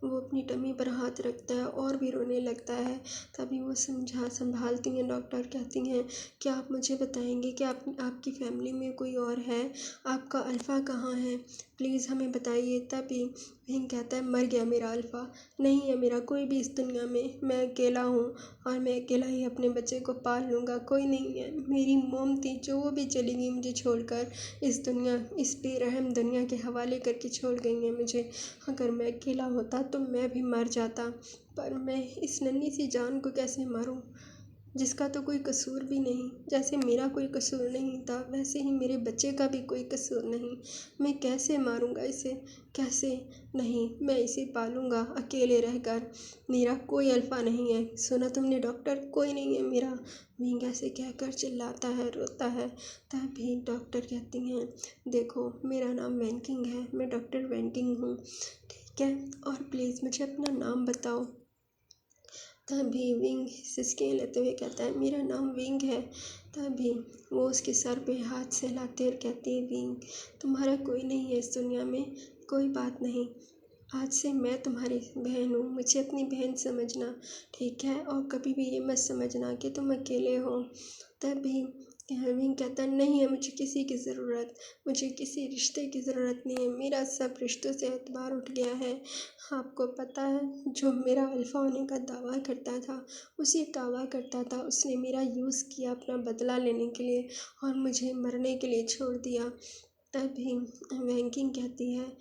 Speaker 1: वो अपनी टमी पर हाथ रखता है और भी रोने लगता है। तभी वो संभालती हैं डॉक्टर, कहती हैं क्या आप मुझे बताएंगे कि आपकी फैमिली में कोई और है? आपका अल्फ़ा कहाँ है? प्लीज़ हमें बताइए। तभी विंग कहता है मर गया मेरा अल्फ़ा, नहीं है मेरा कोई भी इस दुनिया में, मैं अकेला हूँ और मैं अकेला ही अपने बच्चे को पाल लूँगा, कोई नहीं है। मेरी मॉम थी जो वो भी चली गई मुझे छोड़कर, इस बेरहम दुनिया के हवाले करके छोड़ गई हैं मुझे। अगर मैं अकेला होता तो मैं भी मर जाता, पर मैं इस नन्ही सी जान को कैसे मारूं जिसका तो कोई कसूर भी नहीं। जैसे मेरा कोई कसूर नहीं था वैसे ही मेरे बच्चे का भी कोई कसूर नहीं। मैं कैसे मारूंगा इसे? कैसे? नहीं, मैं इसे पालूंगा अकेले रहकर। मेरा कोई अल्फा नहीं है, सुना तुमने डॉक्टर, कोई नहीं है मेरा। विंग ऐसे कहकर चिल्लाता है, रोता है। तभी डॉक्टर कहती हैं देखो मेरा नाम वैनकिंग है, मैं डॉक्टर वैनकिंग हूँ, ठीक है, और प्लीज़ मुझे अपना नाम बताओ। तभी विंग सिसके लेते हुए कहता है मेरा नाम विंग है। तभी वो उसके सर पे हाथ सहलाते हुए कहती है विंग तुम्हारा कोई नहीं है इस दुनिया में, कोई बात नहीं, आज से मैं तुम्हारी बहन हूँ, मुझे अपनी बहन समझना, ठीक है, और कभी भी ये मत समझना कि तुम अकेले हो। तभी विंग कहता है नहीं है मुझे किसी की ज़रूरत, मुझे किसी रिश्ते की ज़रूरत नहीं है, मेरा सब रिश्तों से एतबार उठ गया है। आपको पता है जो मेरा अल्फ़ा होने का दावा करता था, उसने मेरा यूज़ किया अपना बदला लेने के लिए और मुझे मरने के लिए छोड़ दिया। तभी वैंकिंग कहती है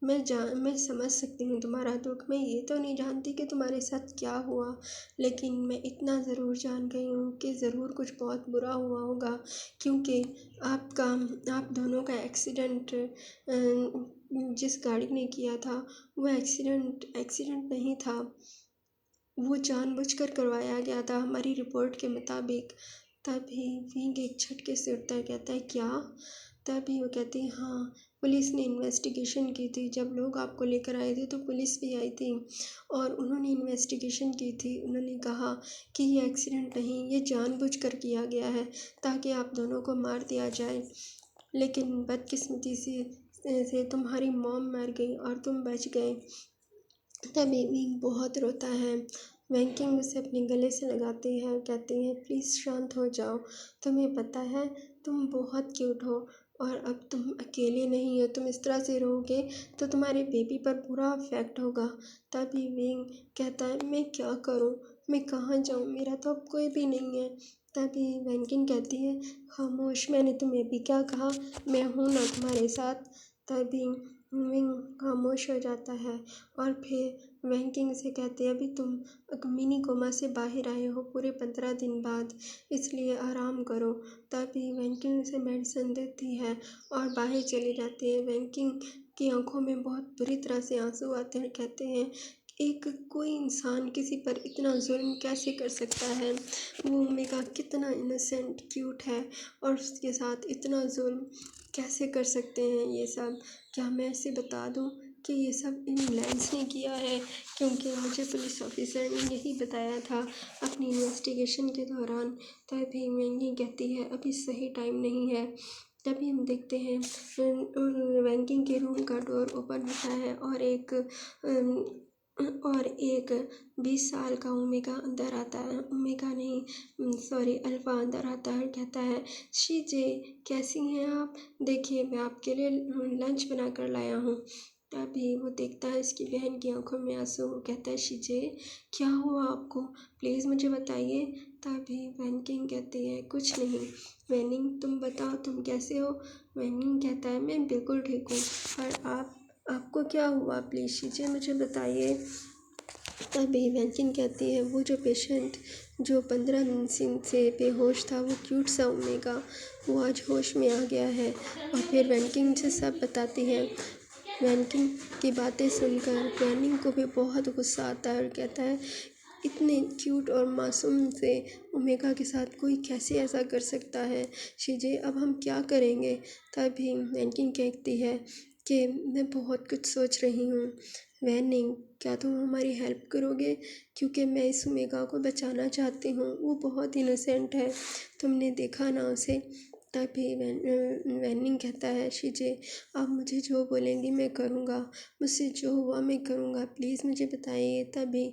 Speaker 1: मैं समझ सकती हूँ तुम्हारा दुख, मैं ये तो नहीं जानती कि तुम्हारे साथ क्या हुआ, लेकिन मैं इतना ज़रूर जान गई हूँ कि ज़रूर कुछ बहुत बुरा हुआ होगा, क्योंकि आप दोनों का एक्सीडेंट जिस गाड़ी ने किया था वो एक्सीडेंट नहीं था, वो जानबूझकर करवाया गया था हमारी रिपोर्ट के मुताबिक। तभी विंग एक झटके से उठता है, कहता है क्या? तभी वो कहती है हाँ, पुलिस ने इन्वेस्टिगेशन की थी, जब लोग आपको लेकर आए थे तो पुलिस भी आई थी और उन्होंने इन्वेस्टिगेशन की थी। उन्होंने कहा कि ये एक्सीडेंट नहीं, ये जानबूझकर किया गया है ताकि आप दोनों को मार दिया जाए, लेकिन बदकिस्मती से तुम्हारी मॉम मर गई और तुम बच गए। तभी विंग बहुत रोता है। वैंकिंग उसे अपने गले से लगाती है और कहती है प्लीज़ शांत हो जाओ, तुम्हें पता है तुम बहुत क्यूट हो और अब तुम अकेले नहीं हो, तुम इस तरह से रहोगे तो तुम्हारे बेबी पर बुरा इफ़ेक्ट होगा। तभी विंग कहता है मैं क्या करूं, मैं कहाँ जाऊं, मेरा तो अब कोई भी नहीं है। तभी वैंकिंग कहती है खामोश, मैंने तुम्हें भी क्या कहा, मैं हूँ ना तुम्हारे साथ। तभी विंग खामोश हो जाता है और फिर वैंकिंग से कहते हैं अभी तुम मिनी कोमा से बाहर आए हो पूरे 15 दिन बाद, इसलिए आराम करो। तभी वैंकिंग उसे मेडिसिन देती है और बाहर चली जाती है। वैंकिंग की आंखों में बहुत बुरी तरह से आंसू आते हैं, कहते हैं एक कोई इंसान किसी पर इतना जुल्म कैसे कर सकता है, वो ओमेगा कितना इनोसेंट क्यूट है और उसके साथ इतना जुल्म कैसे कर सकते हैं ये सब। क्या मैं इसे बता दूं कि ये सब इन लैंस ने किया है, क्योंकि मुझे पुलिस ऑफिसर ने यही बताया था अपनी इन्वेस्टिगेशन के दौरान। तभी वैंकिंग कहती है अभी सही टाइम नहीं है। तभी हम देखते हैं वैंकिंग के रूम का डोर ओपन होता है और एक 20 साल का ओमेगा अंदर आता है, ओमेगा नहीं सॉरी अल्फ़ा अंदर आता है, कहता है शीजे कैसी हैं आप, देखिए मैं आपके लिए लंच बना कर लाया हूँ। तभी वो देखता है उसकी बहन की आंखों में आंसू। वो कहता है, शीजे क्या हुआ आपको, प्लीज़ मुझे बताइए। तभी वैनकिंग कहती है, कुछ नहीं वैनिंग, तुम बताओ तुम कैसे हो। वैनिंग कहता है, मैं बिल्कुल ठीक हूँ, पर आपको क्या हुआ, प्लीज़ शीजे मुझे बताइए। तभी वैनकिंग कहती है, वो जो पेशेंट जो 15 दिन से बेहोश था, वो क्यूट सा ओमेगा, वो आज होश में आ गया है। और फिर वैनकिंग से सब बताती है। वैनकिंग की बातें सुनकर वैनिंग को भी बहुत गुस्सा आता है और कहता है, इतने क्यूट और मासूम से ओमेगा के साथ कोई कैसे ऐसा कर सकता है। शीजे अब हम क्या करेंगे। तभी वैनकिंग कहती है कि मैं बहुत कुछ सोच रही हूँ। वैनिंग, क्या तुम हमारी हेल्प करोगे, क्योंकि मैं इस ओमेगा को बचाना चाहती हूँ। वो बहुत इनोसेंट है, तुमने देखा ना उसे। तभी वैनिंग कहता है, शीजे आप मुझे जो बोलेंगी मैं करूँगा, मुझसे जो हुआ मैं करूँगा, प्लीज़ मुझे बताइए। तभी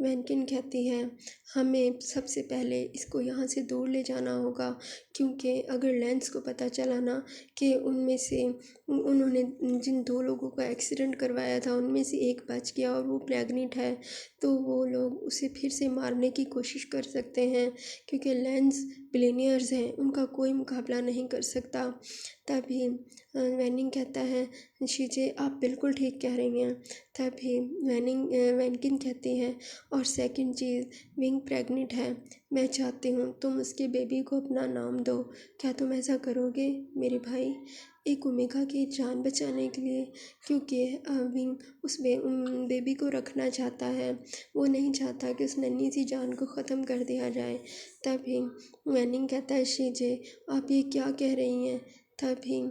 Speaker 1: वैनकिन कहती है, हमें सबसे पहले इसको यहाँ से दूर ले जाना होगा, क्योंकि अगर लेंस को पता चला ना कि उनमें से उन्होंने जिन 2 लोगों का एक्सीडेंट करवाया था उनमें से एक बच गया और वो प्रेग्नेंट है, तो वो लोग उसे फिर से मारने की कोशिश कर सकते हैं, क्योंकि लेंस बिलियनियर्स हैं, उनका कोई मुकाबला नहीं कर सकता। तभी वैनिंग कहता है, शीजे आप बिल्कुल ठीक कह रही हैं। तभी वैनकिन कहती है, और सेकंड चीज़, विंग प्रेग्नेंट है, मैं चाहती हूँ तुम उसके बेबी को अपना नाम दो। क्या तुम ऐसा करोगे मेरे भाई, एक ओमेगा की जान बचाने के लिए, क्योंकि विंग उस बेबी को रखना चाहता है, वो नहीं चाहता कि उस नन्ही सी जान को ख़त्म कर दिया जाए। तभी वैनिंग कहता है, शीजे आप ये क्या कह रही हैं। तभी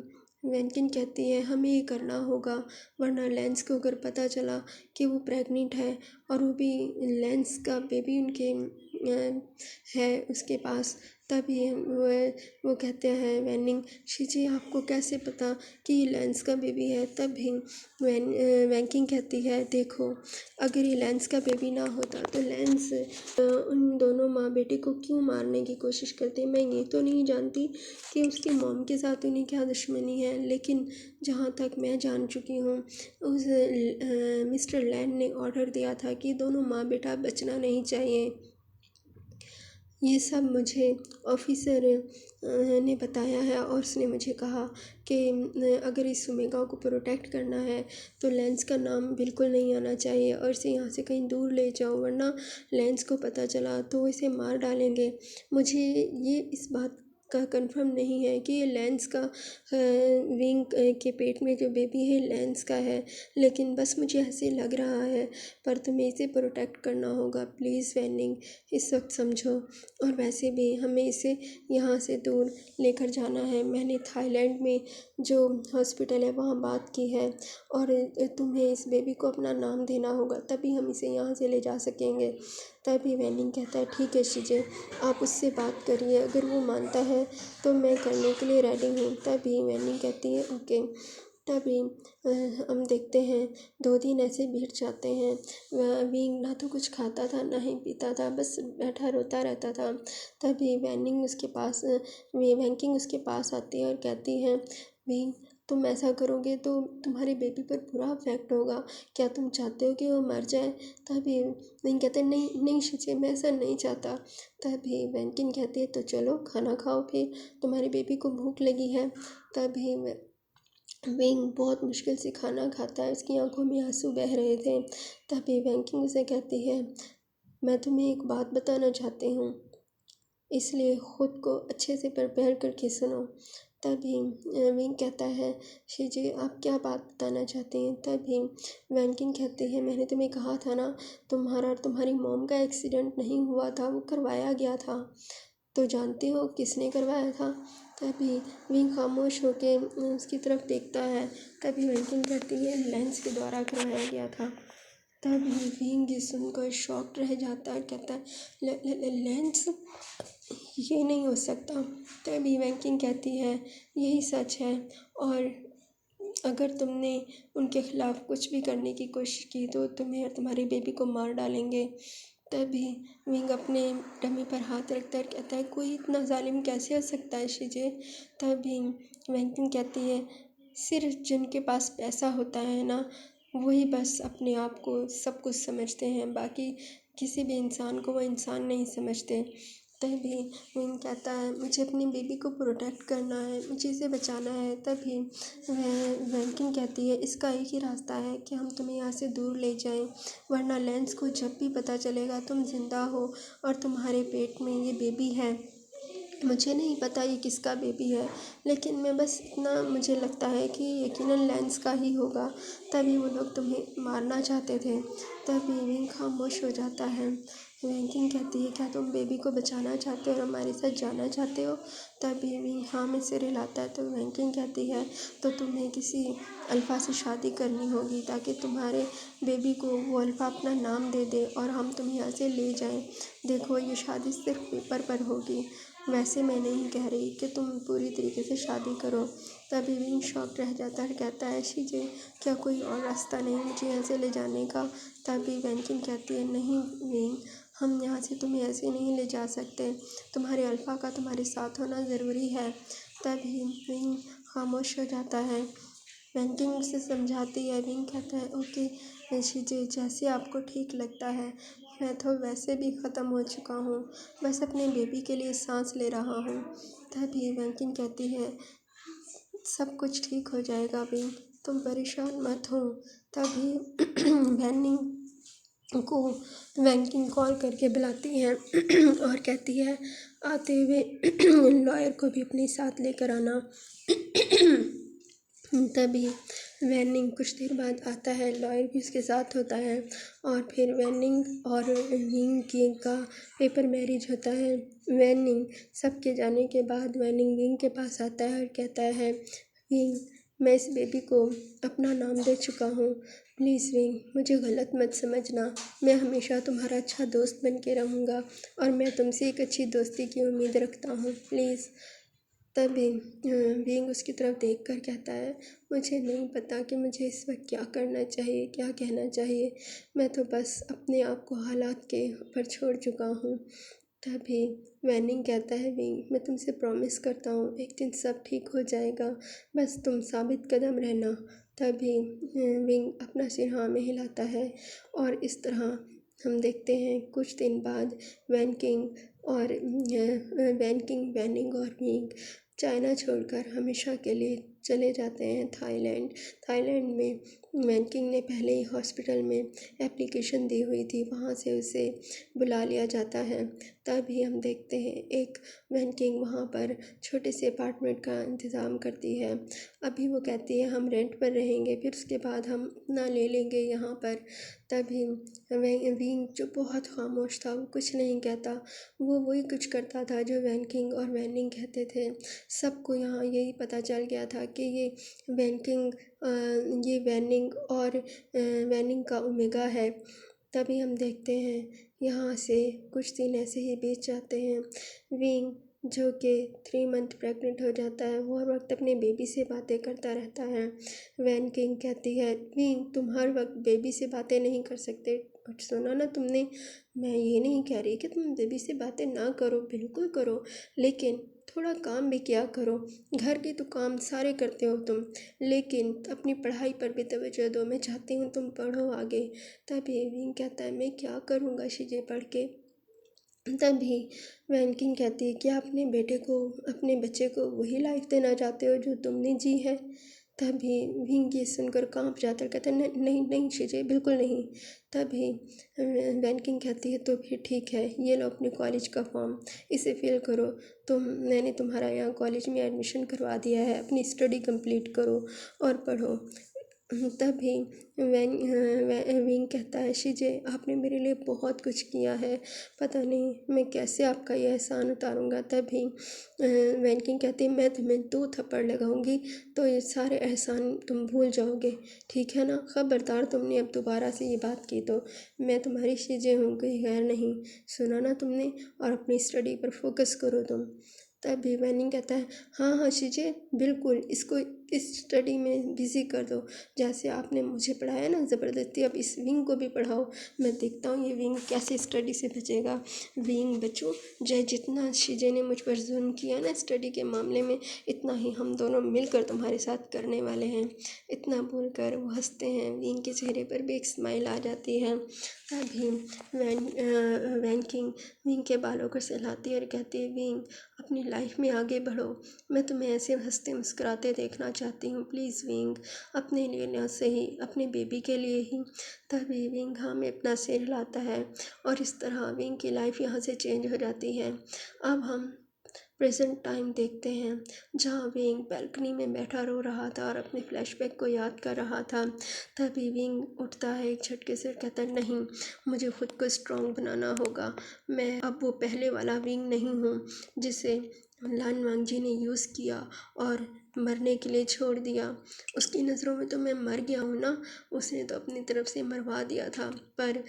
Speaker 1: वैनकिन कहती है, हमें ये करना होगा, वरना लेंस को अगर पता चला कि वो प्रेग्नेंट है और वो भी लेंस का बेबी उनके है उसके पास, तभी वो कहते हैं वैनिंग, शीजी आपको कैसे पता कि ये लेंस का बेबी है। तभी वैनकिंग कहती है, देखो अगर ये लेंस का बेबी ना होता तो लेंस उन दोनों माँ बेटे को क्यों मारने की कोशिश करते। मैं ये तो नहीं जानती कि उसकी मॉम के साथ उन्हें क्या दुश्मनी है, लेकिन जहाँ तक मैं जान चुकी हूँ, उस मिस्टर लैंड ने ऑर्डर दिया था कि दोनों माँ बेटा बचना नहीं चाहिए। ये सब मुझे ऑफिसर ने बताया है और उसने मुझे कहा कि अगर इस ओमेगा को प्रोटेक्ट करना है तो लेंस का नाम बिल्कुल नहीं आना चाहिए और इसे यहाँ से कहीं दूर ले जाओ, वरना लेंस को पता चला तो इसे मार डालेंगे। मुझे ये इस बात का कंफर्म नहीं है कि ये लेंस का विंग के पेट में जो बेबी है लेंस का है, लेकिन बस मुझे ऐसे लग रहा है, पर तुम्हें इसे प्रोटेक्ट करना होगा। प्लीज़ वैनिंग इस वक्त समझो, और वैसे भी हमें इसे यहाँ से दूर लेकर जाना है। मैंने थाईलैंड में जो हॉस्पिटल है वहाँ बात की है, और तुम्हें इस बेबी को अपना नाम देना होगा, तभी हम इसे यहाँ से ले जा सकेंगे। तभी वैनिंग कहता है, ठीक है शीजे आप उससे बात करिए, अगर वो मानता है तो मैं करने के लिए रेडी हूँ। तभी वैनिंग कहती है, ओके। तभी हम देखते हैं 2 दिन ऐसे बीत जाते हैं। विंग ना तो कुछ खाता था ना ही पीता था, बस बैठा रोता रहता था। तभी वैंकिंग उसके पास आती है और कहती है, विंग तुम ऐसा करोगे तो तुम्हारे बेबी पर बुरा इफेक्ट होगा, क्या तुम चाहते हो कि वो मर जाए। तभी विंग कहते हैं, नहीं नहीं शीचे मैं ऐसा नहीं चाहता। तभी वैंकिन कहती है, तो चलो खाना खाओ, फिर तुम्हारे बेबी को भूख लगी है। तभी विंग बहुत मुश्किल से खाना खाता है, उसकी आंखों में आंसू बह रहे थे। तभी वैंकिंग उसे कहती है, मैं तुम्हें एक बात बताना चाहती हूँ, इसलिए ख़ुद को अच्छे से प्रिपेयर करके सुनो। तभी विंग कहता है, शीजी आप क्या बात बताना चाहती हैं। तभी वैंकिन कहती है, मैंने तुम्हें कहा था ना, तुम्हारा और तुम्हारी मॉम का एक्सीडेंट नहीं हुआ था, वो करवाया गया था। तो जानते हो किसने करवाया था। तभी विंग खामोश होके उसकी तरफ देखता है। तभी वैंकिन कहती है, लेंस के द्वारा करवाया गया था। तभी विंग ये सुनकर शॉक्ड रह जाता है, कहता है, लेंस, ये नहीं हो सकता। तभी वैंकिन कहती है, यही सच है, और अगर तुमने उनके खिलाफ़ कुछ भी करने की कोशिश की तो तुम्हें और तुम्हारे बेबी को मार डालेंगे। तभी विंग अपने टमी पर हाथ रखता है, कहता है, कोई इतना जालिम कैसे हो सकता है शीजे। तभी वैंकिन कहती है, सिर्फ जिनके पास पैसा होता है ना, वही बस अपने आप को सब कुछ समझते हैं, बाकी किसी भी इंसान को वो इंसान नहीं समझते। तभी विंग कहता है मुझे अपनी बेबी को प्रोटेक्ट करना है, मुझे इसे बचाना है। तभी वैंकिंग कहती है इसका एक ही रास्ता है कि हम तुम्हें यहाँ से दूर ले जाएं, वरना लेंस को जब भी पता चलेगा तुम जिंदा हो और तुम्हारे पेट में ये बेबी है। मुझे नहीं पता ये किसका बेबी है, लेकिन मैं बस इतना मुझे लगता है कि यकीनन लेंस का ही होगा, तभी वो लोग तुम्हें मारना चाहते थे। तभी विंग खामोश हो जाता है। वैंकिंग कहती है क्या तुम बेबी को बचाना चाहते हो और हमारे साथ जाना चाहते हो? तभी विंग हाँ में सिर हिलाता है। तो वैंकिंग कहती है तो तुम्हें किसी अल्फ़ा से शादी करनी होगी ताकि तुम्हारे बेबी को वो अल्फ़ा अपना नाम दे दे और हम तुम्हें यहाँ से ले जाएं। देखो ये शादी सिर्फ पेपर पर होगी, वैसे मैं नहीं कह रही कि तुम पूरी तरीके से शादी करो। तभी विंग शॉक रह जाता है, कहता है शीजे क्या कोई और रास्ता नहीं मुझे यहाँ से ले जाने का? तभी वैंकिंग कहती है नहीं विंग, हम यहाँ से तुम्हें ऐसे नहीं ले जा सकते, तुम्हारे अल्फ़ा का तुम्हारे साथ होना ज़रूरी है। तभी विंग खामोश हो जाता है। वैंकिंग उसे समझाती है। विंग कहता है ओके शीजे, जैसे आपको ठीक लगता है, मैं तो वैसे भी ख़त्म हो चुका हूँ, बस अपने बेबी के लिए सांस ले रहा हूँ। तभी वैंकिंग कहती है सब कुछ ठीक हो जाएगा विंग, तुम परेशान मत हो। तभी वैनिंग को वैंकिंग कॉल करके बुलाती है और कहती है आते हुए लॉयर को भी अपने साथ लेकर आना। तभी वैनिंग कुछ देर बाद आता है, लॉयर भी उसके साथ होता है और फिर वैनिंग और विंग का पेपर मैरिज होता है। वैनिंग सबके जाने के बाद वैनिंग विंग के पास आता है और कहता है विंग मैं इस बेबी को अपना नाम दे चुका हूँ, प्लीज़ विंग मुझे गलत मत समझना, मैं हमेशा तुम्हारा अच्छा दोस्त बन के रहूँगा और मैं तुमसे एक अच्छी दोस्ती की उम्मीद रखता हूँ, प्लीज़। तभी विंग उसकी तरफ देख कर कहता है मुझे नहीं पता कि मुझे इस वक्त क्या करना चाहिए, क्या कहना चाहिए, मैं तो बस अपने आप को हालात के ऊपर छोड़ चुका हूँ। तभी वैनिंग कहता है विंग मैं तुमसे प्रॉमिस करता हूँ एक दिन सब ठीक हो जाएगा, बस तुम साबित कदम रहना। तभी विंग अपना सिर हाँ में हिलाता है और इस तरह हम देखते हैं कुछ दिन बाद वैनकिंग और वैनिंग और विंग चाइना छोड़कर हमेशा के लिए चले जाते हैं थाईलैंड। थाईलैंड में वैनकिंग ने पहले ही हॉस्पिटल में एप्लीकेशन दी हुई थी, वहाँ से उसे बुला लिया जाता है। तभी हम देखते हैं एक वैनकिंग वहाँ पर छोटे से अपार्टमेंट का इंतज़ाम करती है। अभी वो कहती है हम रेंट पर रहेंगे, फिर उसके बाद हम अपना ले लेंगे यहाँ पर। तभी विंग जो बहुत खामोश था, वो कुछ नहीं कहता, वो वही कुछ करता था जो वैनकिंग और वैनिंग कहते थे। सबको यहाँ यही पता चल गया था कि ये वैनिंग और वैनिंग का ओमेगा है। तभी हम देखते हैं यहाँ से कुछ दिन ऐसे ही बीत जाते हैं। विंग जो कि 3 मंथ प्रेग्नेंट हो जाता है, वो हर वक्त अपने बेबी से बातें करता रहता है। वैनकिंग कहती है विंग तुम हर वक्त बेबी से बातें नहीं कर सकते, और सुना ना तुमने, मैं ये नहीं कह रही कि तुम बेबी से बातें ना करो, बिल्कुल करो, लेकिन थोड़ा काम भी किया करो, घर के तो काम सारे करते हो तुम, लेकिन अपनी पढ़ाई पर भी तवज्जो दो, मैं चाहती हूँ तुम पढ़ो आगे। तभी विंग कहता है मैं क्या करूँगा शीजे पढ़ के। तभी वैनकिंग कहती है कि आप अपने बेटे को, अपने बच्चे को वही लाइफ देना चाहते हो जो तुमने जी है। तभी विंग ये सुनकर कांप जाता है, कहता है नहीं नहीं नहीं शीजे बिल्कुल नहीं। तभी वैनकिंग कहती है तो फिर ठीक है, ये लो अपने कॉलेज का फॉर्म, इसे फिल करो, मैंने तुम्हारा यहाँ कॉलेज में एडमिशन करवा दिया है, अपनी स्टडी कंप्लीट करो और पढ़ो। तभी विंग कहता है शीजे आपने मेरे लिए बहुत कुछ किया है, पता नहीं मैं कैसे आपका ये एहसान उतारूँगा। तभी वैनकिंग कहती है मैं तुम्हें 2 थप्पड़ लगाऊंगी तो ये सारे एहसान तुम भूल जाओगे, ठीक है ना? खबरदार तुमने अब दोबारा से ये बात की तो मैं तुम्हारी शीजे हूँ, कोई गैर नहीं, सुना ना तुमने, और अपनी स्टडी पर फोकस करो तुम। तभी वैनिंग कहता है, हाँ हाँ शीजे, बिल्कुल इसको इस स्टडी में बिज़ी कर दो, जैसे आपने मुझे पढ़ाया ना ज़बरदस्ती, अब इस विंग को भी पढ़ाओ। मैं देखता हूँ ये विंग कैसे स्टडी से बचेगा। विंग बच्चों, जितना शीजे ने मुझ पर जुल्म किया ना स्टडी के मामले में, इतना ही हम दोनों मिलकर तुम्हारे साथ करने वाले हैं। इतना बोलकर वो हंसते हैं। विंग के चेहरे पर भी एक स्माइल आ जाती है। तभी विंग के बालों को सहलाती है और कहती है, विंग अपनी लाइफ में आगे बढ़ो, मैं तुम्हें ऐसे हंसते मुस्कुराते देखना चाहती हूँ, प्लीज़ विंग, अपने लिए ना सही अपने बेबी के लिए ही। तभी विंग हाँ में अपना सिर हिलाता है और इस तरह विंग की लाइफ यहाँ से चेंज हो जाती है। अब हम प्रेजेंट टाइम देखते हैं, जहाँ विंग बैल्कनी में बैठा रो रहा था और अपने फ्लैशबैक को याद कर रहा था। तभी विंग उठता है एक झटके से, कहता है, नहीं, मुझे खुद को स्ट्रॉन्ग बनाना होगा। मैं अब वो पहले वाला विंग नहीं हूँ जिसे लान वांगजी ने यूज़ किया और मरने के लिए छोड़ दिया। उसकी नज़रों में तो मैं मर गया हूँ ना, उसने तो अपनी तरफ से मरवा दिया था, पर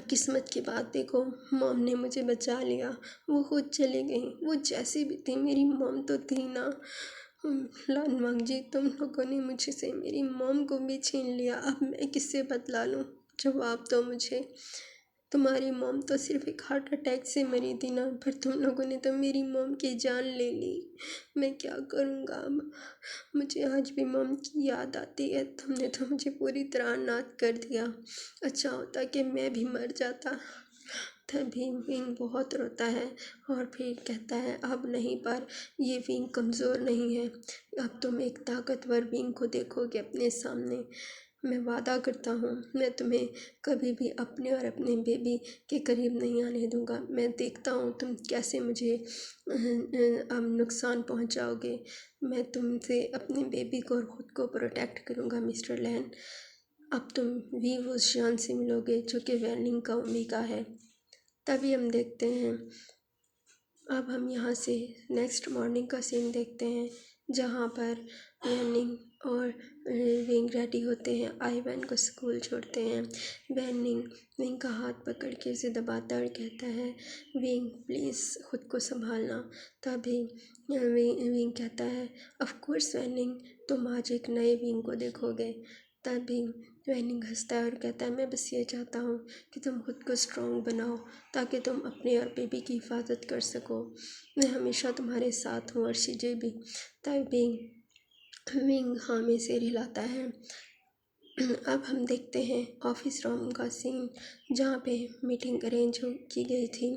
Speaker 1: किस्मत की बात देखो, मॉम ने मुझे बचा लिया। वो खुद चली गई। वो जैसी भी थी, मेरी मॉम तो थी ना। लान वांगजी, तुम लोगों ने मुझसे मेरी मॉम को भी छीन लिया। अब मैं किससे बदला लूँ? जवाब दो मुझे। तुम्हारी मॉम तो सिर्फ एक हार्ट अटैक से मरी थी ना, पर तुम लोगों ने तो मेरी मॉम की जान ले ली। मैं क्या करूँगा अब? मुझे आज भी मॉम की याद आती है। तुमने तो मुझे पूरी तरह अनाथ कर दिया। अच्छा होता कि मैं भी मर जाता। तभी विंग बहुत रोता है और फिर कहता है, अब नहीं, पर ये विंग कमज़ोर नहीं है। अब तुम एक ताकतवर विंग को देखोगे अपने सामने। मैं वादा करता हूँ, मैं तुम्हें कभी भी अपने और अपने बेबी के करीब नहीं आने दूँगा। मैं देखता हूँ तुम कैसे मुझे अब नुकसान पहुँचाओगे। मैं तुमसे अपने बेबी को और ख़ुद को प्रोटेक्ट करूँगा मिस्टर लैन। अब तुम भी उस जान से मिलोगे जो कि वैनिंग का ओमेगा है। तभी हम देखते हैं, अब हम यहाँ से नेक्स्ट मॉर्निंग का सीन देखते हैं, जहाँ पर वैनिंग और विंग रेडी होते हैं, आइवैन को स्कूल छोड़ते हैं। विंग का हाथ पकड़ के उसे दबाता और कहता है, विंग प्लीज़ खुद को संभालना। तभी विंग कहता है, ऑफ कोर्स वैनिंग, तुम आज एक नए विंग को देखोगे। तभी वैनिंग हंसता है और कहता है, मैं बस ये चाहता हूँ कि तुम खुद को स्ट्रॉन्ग बनाओ ताकि तुम अपने और बेबी की हिफाजत कर सको। मैं हमेशा तुम्हारे साथ हूँ और शीजे भी। तभी विंग हाँ में सिर हिलाता है। अब हम देखते हैं ऑफिस रूम का सीन, जहाँ पे मीटिंग अरेंज की गई थी।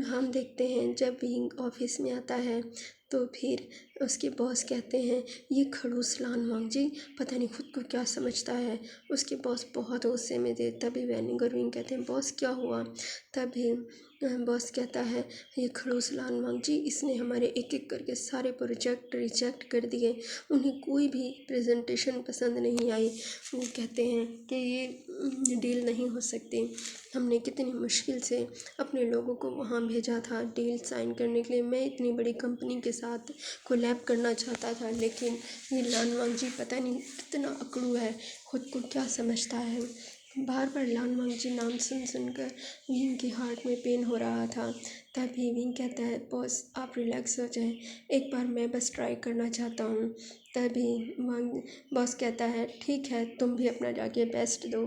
Speaker 1: हम देखते हैं जब विंग ऑफिस में आता है तो फिर उसके बॉस कहते हैं, ये खड़ूस लान वांगजी पता नहीं खुद को क्या समझता है। उसके बॉस बहुत गुस्से में थे। तभी वैनिंग और विंग कहते हैं, बॉस क्या हुआ? तभी बॉस कहता है, ये खड़ूस लान वांगजी, इसने हमारे एक एक करके सारे प्रोजेक्ट रिजेक्ट कर दिए। उन्हें कोई भी प्रेजेंटेशन पसंद नहीं आई। वो कहते हैं कि ये डील नहीं हो सकती। हमने कितनी मुश्किल से अपने लोगों को वहाँ भेजा था डील साइन करने के लिए। मैं इतनी बड़ी कंपनी के साथ कोलैब करना चाहता था, लेकिन ये लान वांगजी पता नहीं कितना अकड़ू है, खुद को क्या समझता है। बार बार लान वांगजी नाम सुनकर विंग के हार्ट में पेन हो रहा था। तभी विंग कहता है, बॉस आप रिलैक्स हो जाएं, एक बार मैं बस ट्राई करना चाहता हूँ। तभी बॉस कहता है, ठीक है, तुम भी अपना जाके बेस्ट दो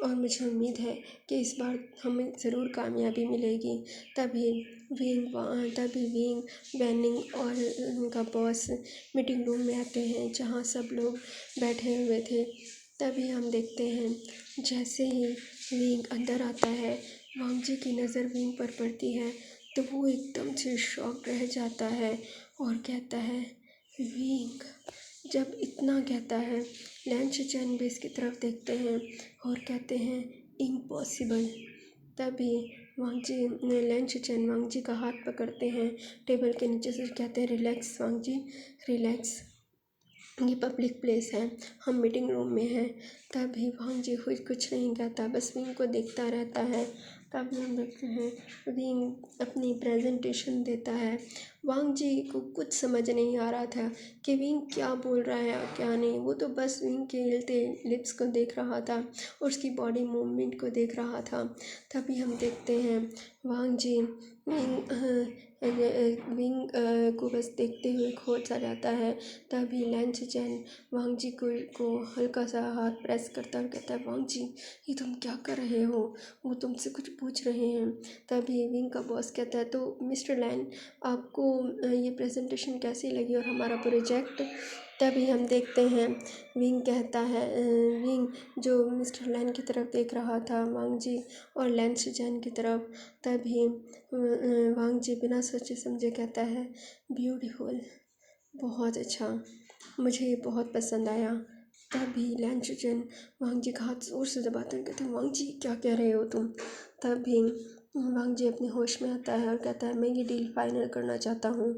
Speaker 1: और मुझे उम्मीद है कि इस बार हमें ज़रूर कामयाबी मिलेगी। तभी विंग, वैनिंग और उनका बॉस मीटिंग रूम में आते हैं, जहाँ सब लोग बैठे हुए थे। तभी हम देखते हैं, जैसे ही विंग अंदर आता है, वांगजी की नज़र विंग पर पड़ती है तो वो एकदम से शॉक रह जाता है और कहता है, विंग। जब इतना कहता है, लैंच चैन बेस की तरफ देखते हैं और कहते हैं, इम्पॉसिबल। तभी लैंच चैन वांगजी का हाथ पकड़ते हैं टेबल के नीचे से, कहते हैं, रिलैक्स वांगजी, रिलैक्स, ये पब्लिक प्लेस है, हम मीटिंग रूम में हैं। तभी वांगजी खुद कुछ नहीं कहता, बस विंग को देखता रहता है। तभी हम देखते हैं विंग अपनी प्रेजेंटेशन देता है। वांग जी को कुछ समझ नहीं आ रहा था कि विंग क्या बोल रहा है और क्या नहीं। वो तो बस विंग के हिलते लिप्स को देख रहा था और उसकी बॉडी मूवमेंट को देख रहा था। तभी हम देखते हैं वांग जी विंग को बस देखते हुए खो सा जाता है। तभी लैंस चैन वांग जी को हल्का सा हाथ प्रेस करता है और कहता है, वांग जी ये तुम क्या कर रहे हो, वो तुमसे कुछ पूछ रहे हैं। तभी विंग का बॉस कहता है, तो मिस्टर लैन आपको ये प्रेजेंटेशन कैसी लगी और हमारा प्रोजेक्ट। तभी हम देखते हैं विंग कहता है विंग जो मिस्टर लैन की तरफ देख रहा था वांग जी और लैंस चैन की तरफ। तभी वांग जी बिना सोचे समझे कहता है, ब्यूटीफुल, बहुत अच्छा, मुझे ये बहुत पसंद आया। तभी लैंस चैन वांग जी का हाथ जोर से दबाते हैं, कहते हैं, वांग जी क्या कह रहे हो तुम। तभी वांग जी अपने होश में आता है और कहता है, मैं ये डील फाइनल करना चाहता हूँ।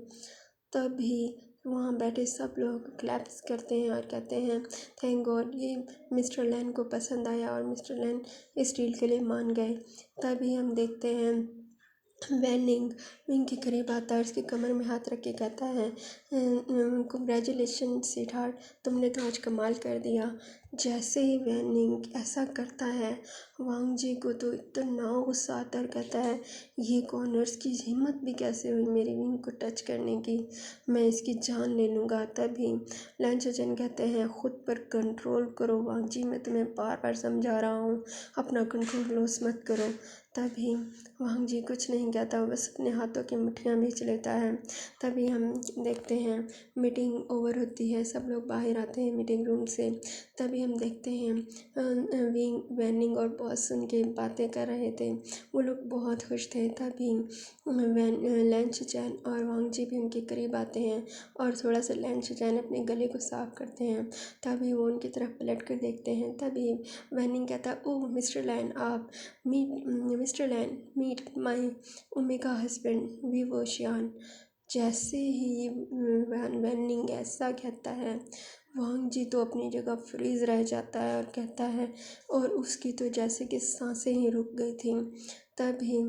Speaker 1: तभी वहाँ बैठे सब लोग क्लैप्स करते हैं और कहते हैं, थैंक गॉड ये मिस्टर लैन को पसंद आया और मिस्टर लैन इस डील के लिए मान गए। तभी हम देखते हैं वैनिंग विंग के करीब आता है, उसकी कमर में हाथ रख के कहता है, कंग्रेचुलेशन स्वीट हार्ट, तुमने तो आज कमाल कर दिया। जैसे ही वैनिंग ऐसा करता है वांग जी को तो इतना गुस्सा आता है, कहता है, ये कौन और इसकी हिम्मत भी कैसे हुई मेरी विंग को टच करने की, मैं इसकी जान ले लूँगा। तभी लैंस चैन कहते हैं, ख़ुद पर कंट्रोल करो वांग जी, मैं तुम्हें बार बार समझा रहा हूँ, अपना कंट्रोल लॉस मत करो। तभी वांग जी कुछ नहीं कहता, वो बस अपने हाथों की मुट्ठियाँ भींच लेता है। तभी हम देखते हैं मीटिंग ओवर होती है, सब लोग बाहर आते हैं मीटिंग रूम से। तभी हम देखते हैं विंग वैनिंग और बॉस उनके बातें कर रहे थे, वो लोग बहुत खुश थे। तभी लैंस चैन और वांग जी भी उनके करीब आते हैं और थोड़ा सा लैंस चैन अपने गले को साफ करते हैं। तभी वो उनकी तरफ पलट कर देखते हैं। तभी वैनिंग कहता है, ओह मिस्टर लैन आप mister Lan meet my omega husband Wei Wu Xian. जैसे ही वैनिंग ऐसा कहता है वांग जी तो अपनी जगह फ्रीज रह जाता है और कहता है, और उसकी तो जैसे कि सांसें ही रुक गई थी। तभी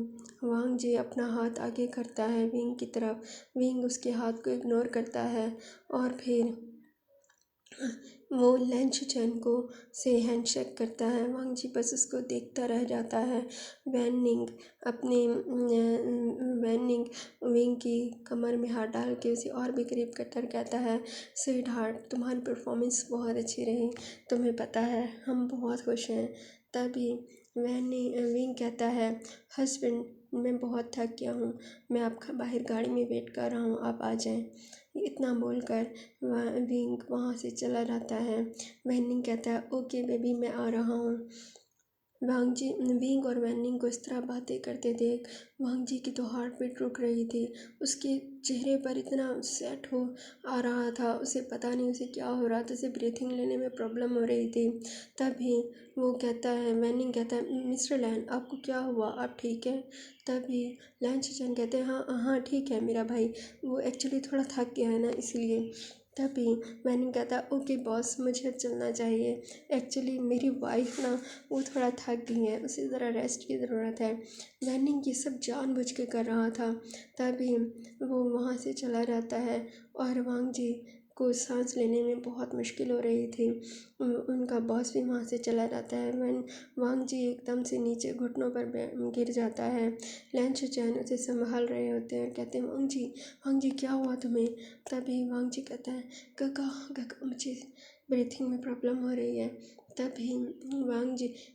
Speaker 1: वांग जी अपना हाथ आगे करता है विंग की तरफ, विंग उसके हाथ को इग्नोर करता है और फिर वो लैंस चैन को से हैंडशेक करता है। वांग जी बस उसको देखता रह जाता है। वैनिंग अपनी वैनिंग विंग की कमर में हाथ डाल के उसे और भी करीब कर कहता है, स्वीट हार्ट तुम्हारी परफॉर्मेंस बहुत अच्छी रही, तुम्हें पता है हम बहुत खुश हैं। तभी विंग कहता है, हस्बैंड मैं बहुत थक गया हूँ, मैं आपका बाहर गाड़ी में वेट कर रहा हूँ, आप आ जाएं। इतना बोलकर विंग वहाँ से चला जाता है। वैनिंग कहता है, ओके बेबी मैं आ रहा हूँ। वांग जी विंग और वैनिंग को इस तरह बातें करते देख वांग जी की तो हार्ट बीट रुक रही थी। उसके चेहरे पर इतना सेट हो आ रहा था, उसे पता नहीं उसे क्या हो रहा था, उसे ब्रीथिंग लेने में प्रॉब्लम हो रही थी। तभी वो कहता है वैनिंग कहता है, मिस्टर लैन आपको क्या हुआ, आप ठीक है। तभी लैंस चैन कहते हैं, हाँ हाँ ठीक है मेरा भाई, वो एक्चुअली थोड़ा थक गया है ना इसलिए। तभी वैनिंग कहता है, ओके बॉस मुझे चलना चाहिए, एक्चुअली मेरी वाइफ ना वो थोड़ा थक गई है, उसे ज़रा रेस्ट की ज़रूरत है। वैनिंग ये सब जानबूझ के कर रहा था। तभी वो वहाँ से चला जाता है और वांग जी को सांस लेने में बहुत मुश्किल हो रही थी। उनका बॉस भी वहाँ से चला जाता है। वांग जी एकदम से नीचे घुटनों पर गिर जाता है। लैंस चैन उसे संभाल रहे होते हैं, कहते हैं, वांग जी क्या हुआ तुम्हें। तभी वांग जी कहता है, काका मुझे ब्रीथिंग में प्रॉब्लम हो रही है। तभी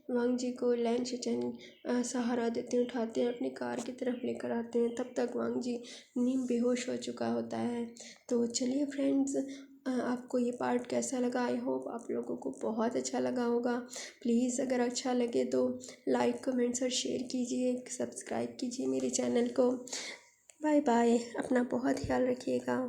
Speaker 1: वांग जी को लैंस चैन सहारा देते हैं, उठाते हैं, अपनी कार की तरफ लेकर आते हैं। तब तक वांग जी नीम बेहोश हो चुका होता है। तो चलिए फ्रेंड्स, आपको ये पार्ट कैसा लगा, आई होप आप लोगों को बहुत अच्छा लगा होगा। प्लीज़ अगर अच्छा लगे तो लाइक कमेंट्स और शेयर कीजिए, सब्सक्राइब कीजिए मेरे चैनल को। बाय बाय, अपना बहुत ख्याल रखिएगा।